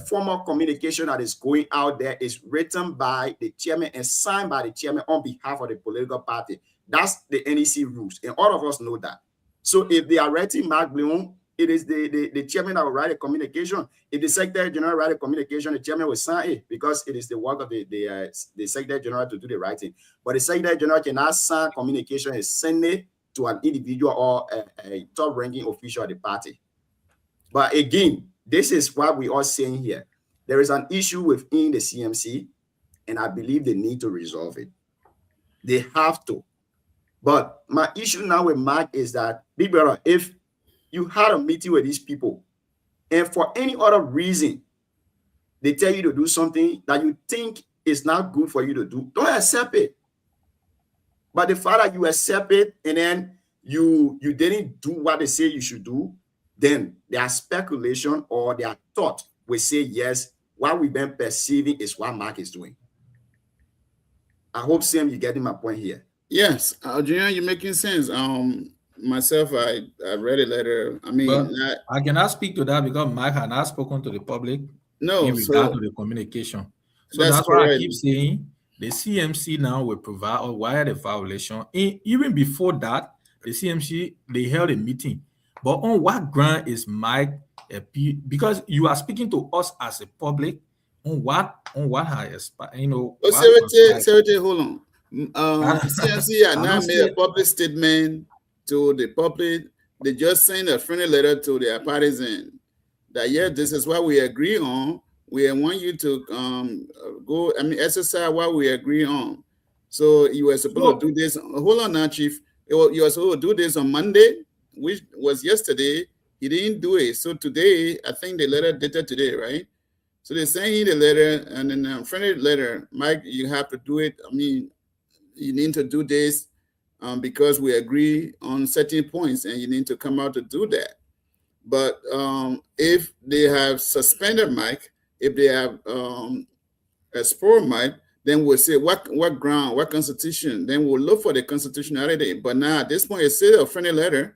formal communication that is going out there is written by the chairman and signed by the chairman on behalf of the political party. That's the NEC rules, and all of us know that. So if they are writing Mark Bloom, it is the chairman that will write a communication. If the Secretary General write a communication, the chairman will sign it because it is the work of the Secretary General to do the writing. But the Secretary General cannot sign communication and send it to an individual or a top-ranking official of the party. But again, this is what we are saying here. There is an issue within the CMC, and I believe they need to resolve it. They have to. But my issue now with Mark is that, Big Brother, if you had a meeting with these people, and for any other reason, they tell you to do something that you think is not good for you to do, don't accept it. But the fact that you accept it and then you didn't do what they say you should do, then their speculation or their thought will say, yes, what we've been perceiving is what Mark is doing. I hope, Sam, you're getting my point here. Yes, Junior, you're making sense. Myself, I read a letter. I mean, I cannot speak to that because Mike had not spoken to the public in regard to the communication. So that's why I keep saying the CMC now will provide or wire the violation. Even before that, the CMC, they held a meeting. But on what ground is Mike because you are speaking to us as a public on what has, you know. Hold on. CMC had not made a public statement to the public. They just sent a friendly letter to their partisan that, yeah, this is what we agree on. We want you to exercise what we agree on. So you were supposed to do this. Hold on now, Chief. You were supposed to do this on Monday, which was yesterday. He didn't do it. So today, I think the letter dated today, right? So they're saying the letter and then a friendly letter, Mike, you have to do it. I mean, you need to do this because we agree on certain points and you need to come out to do that. But if they have suspended Mike, if they have explored Mike, then we'll say what ground, what constitution, then we'll look for the constitutionality. But now at this point, it's still a friendly letter.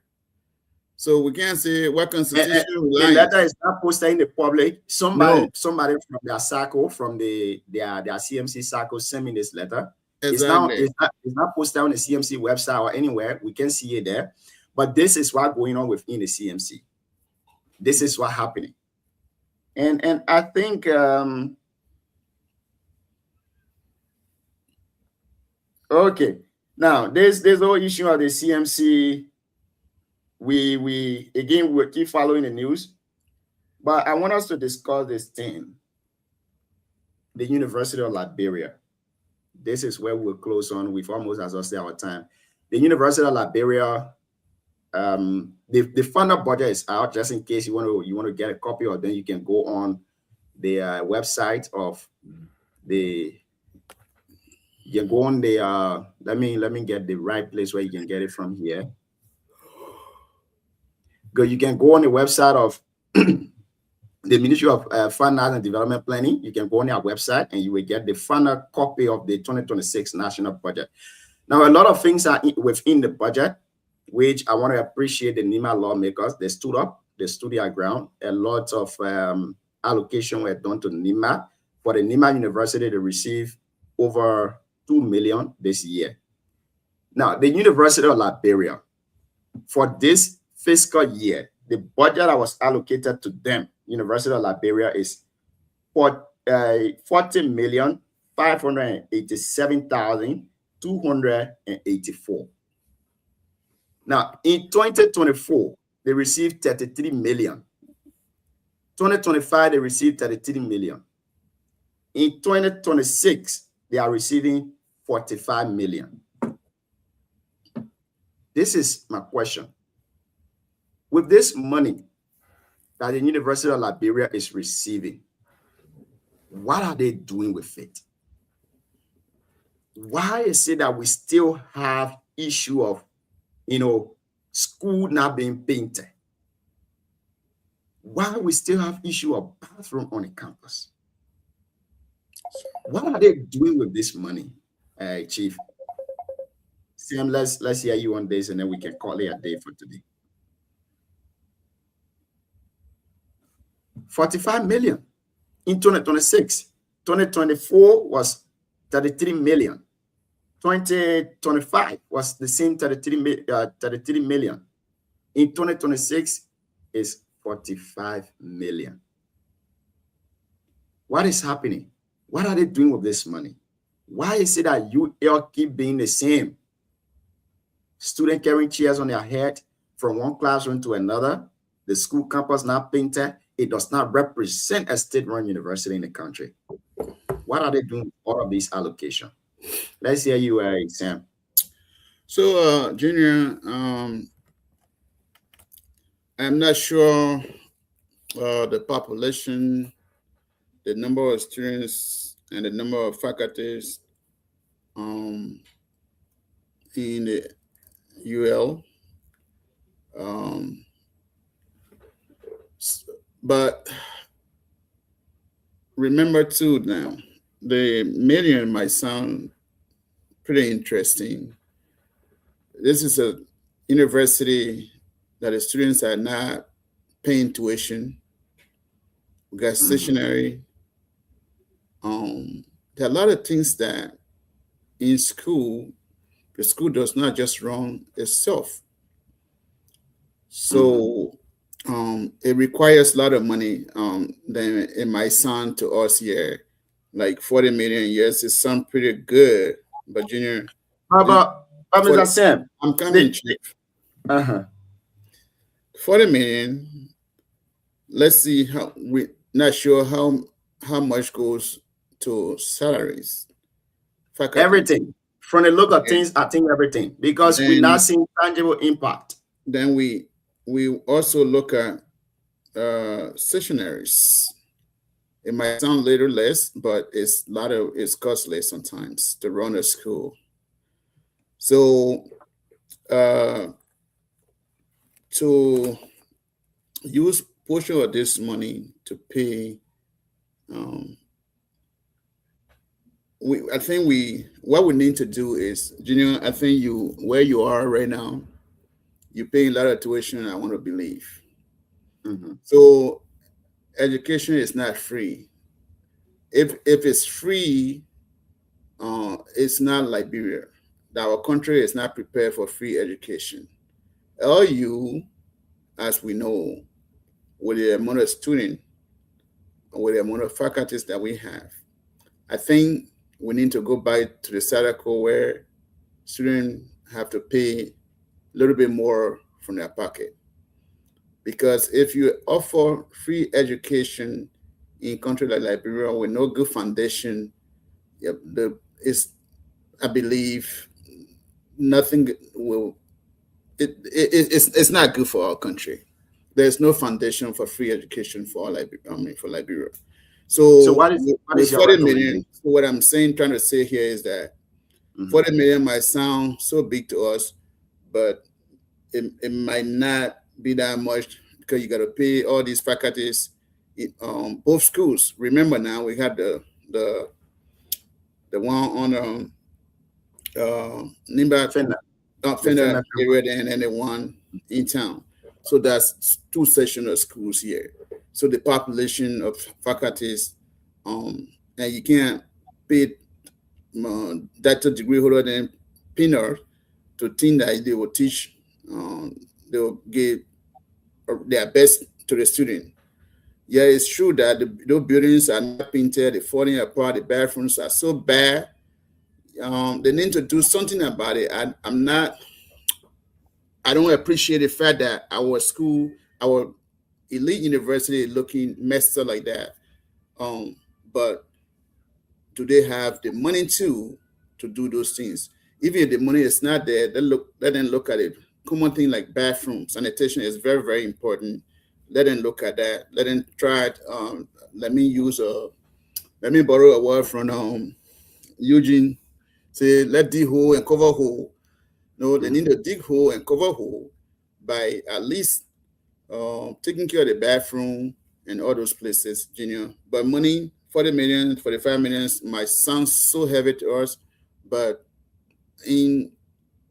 So we can't say what constitution. The letter is not posted in the public. Somebody from their circle, from their CMC circle, sent me this letter. Exactly. It's not posted on the CMC website or anywhere. We can see it there. But this is what's going on within the CMC. This is what's happening. And I think okay. Now there's whole issue of the CMC. We will keep following the news. But I want us to discuss this thing. The University of Liberia. This is where we'll close on. We've almost exhausted our time. The University of Liberia, the final budget is out. Just in case you want to get a copy, or then you can go on the website of the. You can go on the. Let me get the right place where you can get it from here. You can go on the website of the Ministry of Finance and Development Planning. You can go on their website and you will get the final copy of the 2026 national budget. Now, a lot of things are within the budget, which I want to appreciate the NEMA lawmakers. They stood up, they stood their ground. A lot of allocation were done to NEMA. For the NEMA University, they received over $2 million this year. Now, the University of Liberia, for this fiscal year, the budget that was allocated to them, University of Liberia, is $40,587,284. Now, in 2024, they received 33 million. 2025, they received 33 million. In 2026, they are receiving 45 million. This is my question. With this money that the University of Liberia is receiving, what are they doing with it? Why is it that we still have issue of, school not being painted? Why we still have issue of bathroom on the campus? What are they doing with this money, Chief? Sam, let's hear you on this, and then we can call it a day for today. 45 million in 2026. 2024 was 33 million. 2025 was the same 33 million. In 2026 is 45 million. What is happening? What are they doing with this money? Why is it that you all keep being the same? Student carrying chairs on their head from one classroom to another. The school campus not painted. It does not represent a state-run university in the country. What are they doing with all of these allocation? Let's hear you, Sam. So, Junior, I'm not sure the population, the number of students, and the number of faculties in the UL. But remember too now, the million might sound pretty interesting. This is a university that the students are not paying tuition. We got stationery. There are a lot of things that in school, the school does not just run itself. So it requires a lot of money. Then it might sound to us here like 40 million. Yes, it sounds pretty good. But Junior, how about Mr. Sam? I'm coming, Chief. 40 million. Let's see how we not sure how much goes to salaries. Everything. From the look of things, I think everything, because we're not seeing tangible impact. Then we also look at stationaries. It might sound a little less, but it's costly sometimes to run a school. So to use portion of this money to pay, what we need to do is, Junior, I think where you are right now, you're paying a lot of tuition, I want to believe. So education is not free. If it's free, it's not Liberia. Our country is not prepared for free education. LU, as we know, with the amount of students, with the amount of faculties that we have, I think we need to go back to the status quo where students have to pay a little bit more from their pocket. Because if you offer free education in a country like Liberia with no good foundation, I believe nothing will. It's not good for our country. There's no foundation for free education for Liberia. So what is 40 million? So what I'm trying to say here is that 40 million might sound so big to us, but it might not be that much because you got to pay all these faculties in both schools. Remember now we had the one on Nimba Fender area and then the one in town. So that's two sectional schools here. So the population of faculties, and you can't pay that degree holder than peanut to think that they will teach, they will give their best to the student. Yeah, it's true that those buildings are not painted, they're falling apart, the bathrooms are so bad. They need to do something about it. I don't appreciate the fact that our school, our elite university is looking messed up like that. But do they have the money to do those things? Even if the money is not there, let them look at it. Common thing like bathroom, sanitation is very, very important. Let them look at that. Let them try it. Let me borrow a word from Eugene. Say, let dig hole and cover hole. No, they need to dig hole and cover hole by at least taking care of the bathroom and all those places, Junior. But money, 40 million, 45 million might sound so heavy to us, but in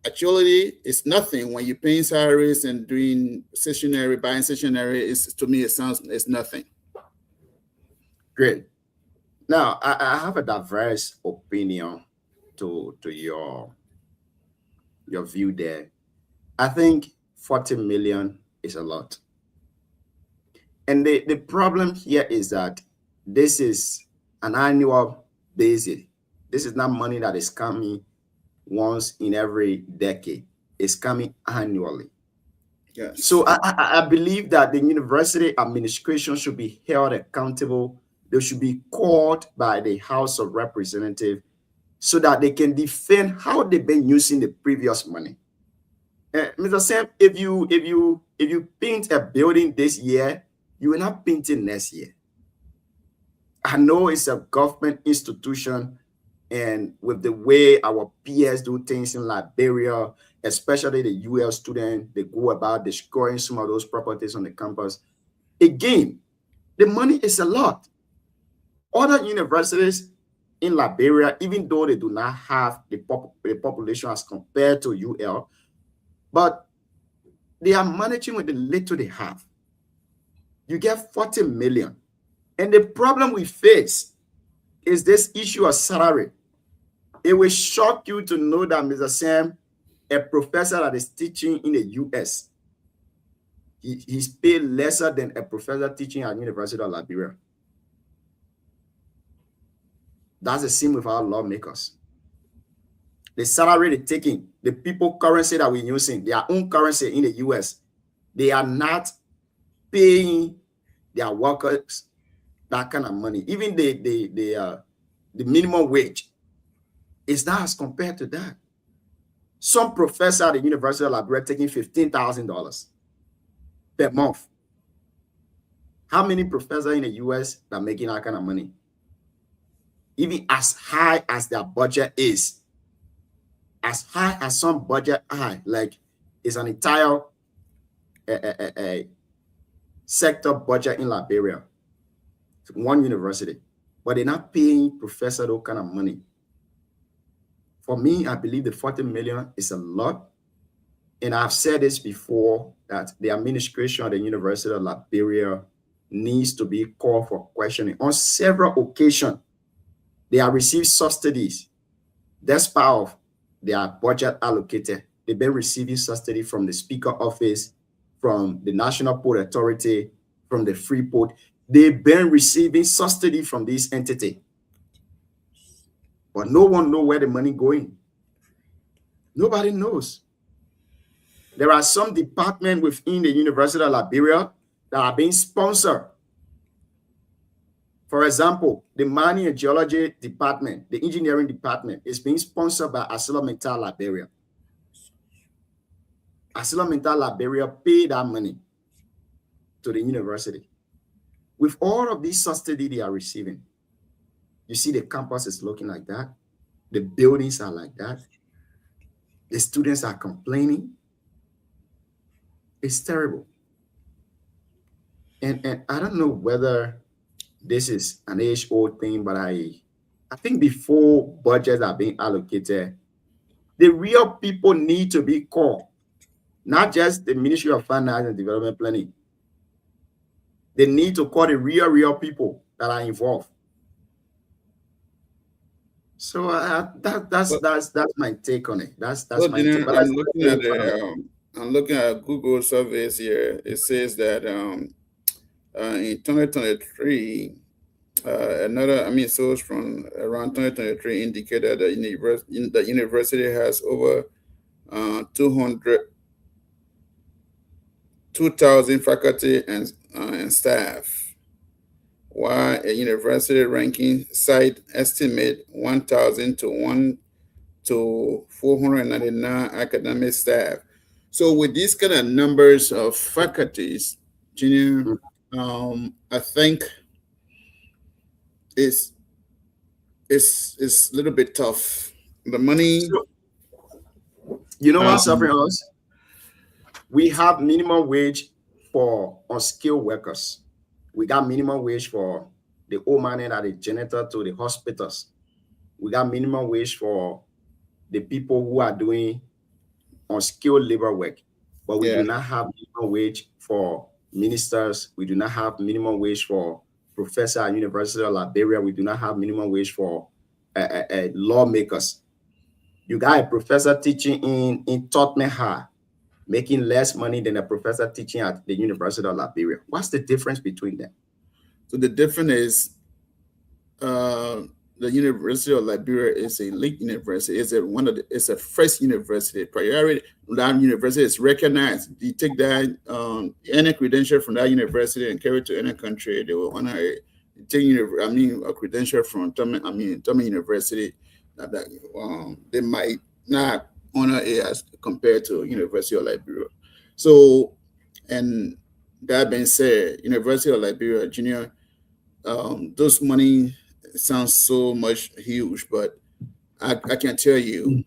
actually, it's nothing when you're paying salaries and doing stationery, buying stationery. To me, it's nothing. Great. Now, I have a diverse opinion to your view there. I think 40 million is a lot. And the problem here is that this is an annual basis. This is not money that is coming once in every decade. It's coming annually. Yes. So I believe that the university administration should be held accountable. They should be called by the House of Representatives so that they can defend how they've been using the previous money. Mr. Sam, if you paint a building this year, you will not paint it next year. I know it's a government institution, and with the way our peers do things in Liberia, especially the UL students, they go about destroying some of those properties on the campus. Again, the money is a lot. Other universities in Liberia, even though they do not have the population as compared to UL, but they are managing with the little they have. You get 40 million. And the problem we face is this issue of salary. It will shock you to know that, Mr. Sam, a professor that is teaching in the US, he's paid lesser than a professor teaching at University of Liberia. That's the same with our lawmakers. The salary they're taking, the people currency that we're using, their own currency in the US, they are not paying their workers that kind of money. Even the minimum wage is not as compared to that. Some professor at the University of Liberia taking $15,000 per month. How many professors in the US are making that kind of money? Even as high as their budget is, as high as some budget high, like it's an entire sector budget in Liberia, one university, but they're not paying professors those kind of money. For me, I believe the 40 million is a lot. And I've said this before, that the administration of the University of Liberia needs to be called for questioning. On several occasions, they have received subsidies. That's part of their budget allocated. They've been receiving subsidy from the Speaker office, from the National Port Authority, from the Freeport. They've been receiving subsidy from this entity. But no one knows where the money going. Nobody knows. There are some departments within the University of Liberia that are being sponsored. For example, the Mining and Geology Department, the Engineering Department, is being sponsored by ArcelorMittal Liberia. ArcelorMittal Liberia pay that money to the university. With all of these subsidies they are receiving, you see the campus is looking like that. The buildings are like that. The students are complaining. It's terrible. And I don't know whether this is an age-old thing, but I think before budgets are being allocated, the real people need to be called, not just the Ministry of Finance and Development Planning. They need to call the real people that are involved. So that's my take on it. That's my take. But I'm looking at Google surveys here. It says that in 2023, source from around 2023 indicated that the university has over 2,000 faculty and staff, while a university ranking site estimate 1,000 to 499 academic staff. So with these kind of numbers of faculties, Junior, I think it's a little bit tough. The money, you know what's suffering us? We have minimum wage for unskilled workers. We got minimum wage for the old man and the janitor to the hospitals. We got minimum wage for the people who are doing unskilled labor work, but we do not have minimum wage for ministers. We do not have minimum wage for professors at University of Liberia. We do not have minimum wage for lawmakers. You got a professor teaching in Tottenham High, making less money than a professor teaching at the University of Liberia. What's the difference between them? So the difference is the University of Liberia is a elite university. It's a first university. Priority that university is recognized. You take that any credential from that university and carry it to any country, they will honor it. A credential from Tubman University. They might not honor it as compared to University of Liberia. So, and that being said, University of Liberia Junior, those money sounds so much huge, but I can tell you,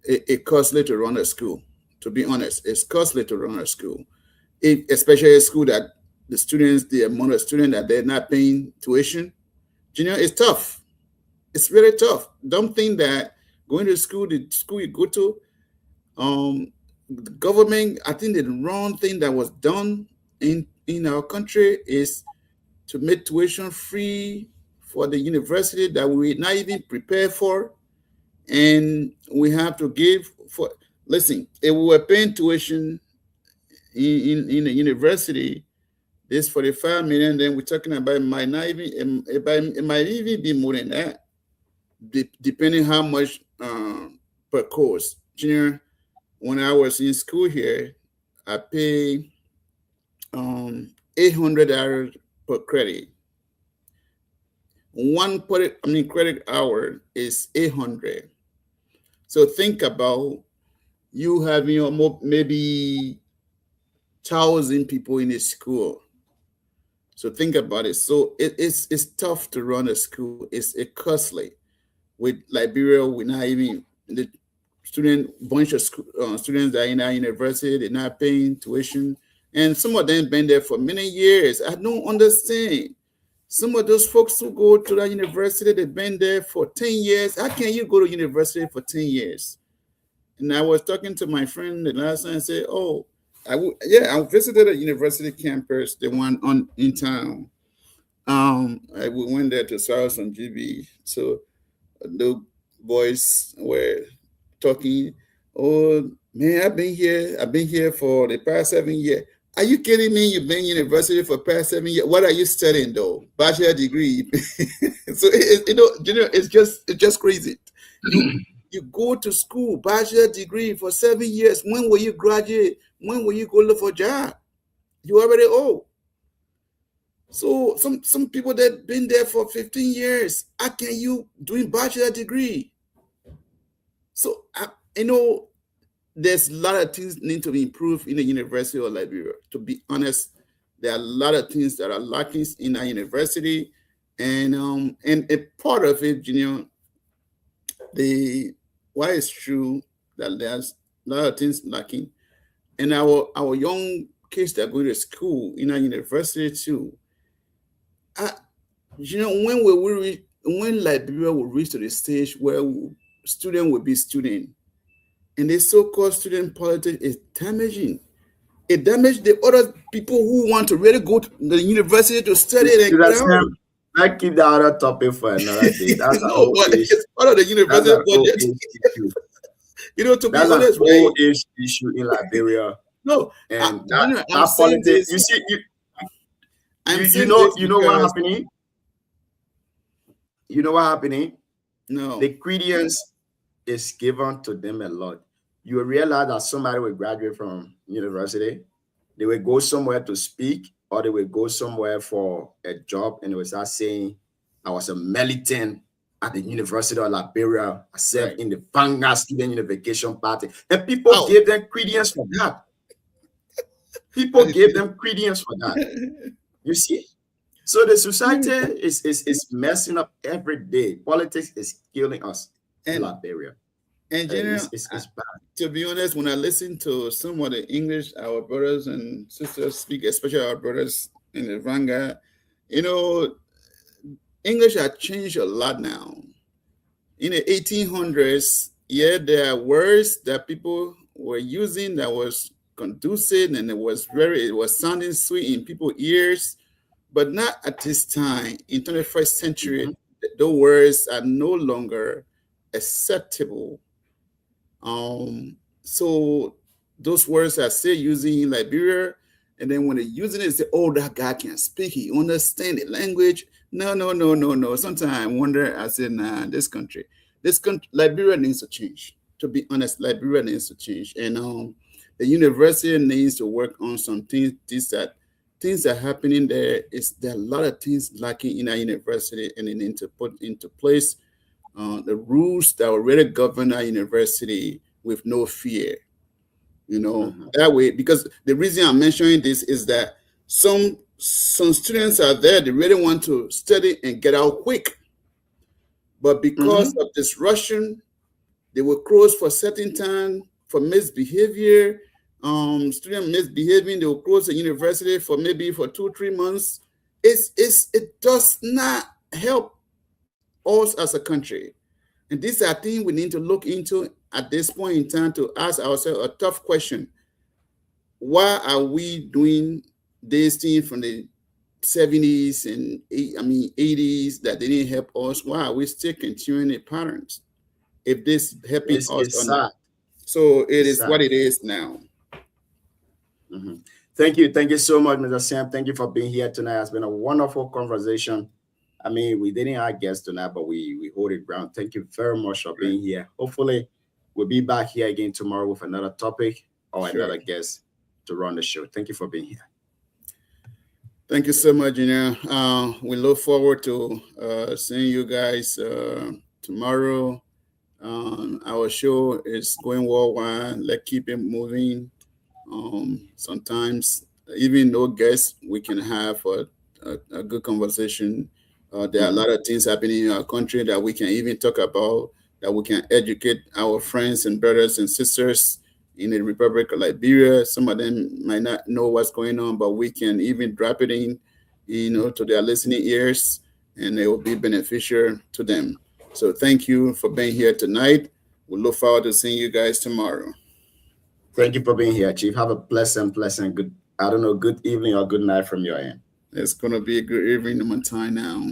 it costly to run a school. To be honest, it's costly to run a school, especially a school that the amount of students that they're not paying tuition. Junior, it's tough. It's very tough. Don't think that going to school, the school you go to, the government, I think the wrong thing that was done in our country is to make tuition free for the university that we not even prepared for. And we have to give for, listen, if we were paying tuition in the university, this 45 million, then we're talking about it might even be more than that, depending how much per course. Junior, when I was in school here, I paid $800 per credit. One credit hour is 800. So think about you having maybe 1,000 people in a school. So think about it. So it's tough to run a school. It's costly. With Liberia, we're not even the bunch of students that are in our university. They're not paying tuition, and some of them been there for many years. I don't understand. Some of those folks who go to that university, they've been there for 10 years. How can you go to university for 10 years? And I was talking to my friend the last time and said, oh, I visited a university campus, the one in town. We went there to South on GB. So the boys were talking, oh man, I've been here for the past 7 years. Are you kidding me? You've been in university for past 7 years. What are you studying though? Bachelor degree. So it's just crazy. You go to school, bachelor degree for 7 years. When will you graduate? When will you go look for a job? You already old. So some people that been there for 15 years, how can you doing bachelor degree? So there's a lot of things need to be improved in the University of Liberia. To be honest, there are a lot of things that are lacking in our university, and a part of it, why it's true that there's a lot of things lacking, and our young kids that go to school in our university too. When Liberia will reach to the stage where student will be student, and the so-called student politics is damaging. It damages the other people who want to really go to the university to study. I keep the other topic for another day. That's it's part of the university budget. To be honest, that's a whole issue in Liberia. No, and that politics. You see, you know what happening. You know what happening? No, the credence is given to them a lot. You will realize that somebody will graduate from university, they will go somewhere to speak, or they will go somewhere for a job, and they will start saying, I was a militant at the University of Liberia, I served in the Vanguard Student Unification Party. And people gave them credence for that. People gave them credence for that. You see? So the society is messing up every day. Politics is killing us in Liberia. And it's bad. To be honest, when I listen to some of the English our brothers and sisters speak, especially our brothers in the Vanguard, English has changed a lot now. In the 1800s, there are words that people were using that was conducive and it was sounding sweet in people's ears, but not at this time. In 21st century, those words are no longer acceptable. So those words are still using in Liberia, and then when they're using it, they say, "Oh, that guy can speak. He understands the language." No. Sometimes I wonder. I said, "Nah, this country, Liberia needs to change." To be honest, Liberia needs to change, and the university needs to work on some things. Things that are happening there are a lot of things lacking in our university, and they need to put into place the rules that will really govern our university with no fear. That way, because the reason I'm mentioning this is that some students out there, they really want to study and get out quick. But because of disruption, they will close for certain time for misbehavior. Student misbehaving, they will close the university for maybe for 2-3 months. It does not help us as a country. And these are things we need to look into at this point in time to ask ourselves a tough question. Why are we doing this thing from the 70s and 80s that didn't help us? Why are we still continuing the patterns? If this helping us or not. So it is what it is now. Thank you so much, Mr. Sam. Thank you for being here tonight. It's been a wonderful conversation. We didn't have guests tonight, but we hold it ground. Thank you very much for being here. Hopefully, we'll be back here again tomorrow with another topic or another guest to run the show. Thank you for being here. Thank you so much, we look forward to seeing you guys tomorrow. Our show is going worldwide. Let's keep it moving. Sometimes, even no guests, we can have a good conversation. There are a lot of things happening in our country that we can even talk about, that we can educate our friends and brothers and sisters in the Republic of Liberia. Some of them might not know what's going on, but we can even drop it in, to their listening ears, and it will be beneficial to them. So thank you for being here tonight. We look forward to seeing you guys tomorrow. Thank you for being here, Chief. Have a pleasant, good evening or good night from your end. It's going to be a good evening in my time now.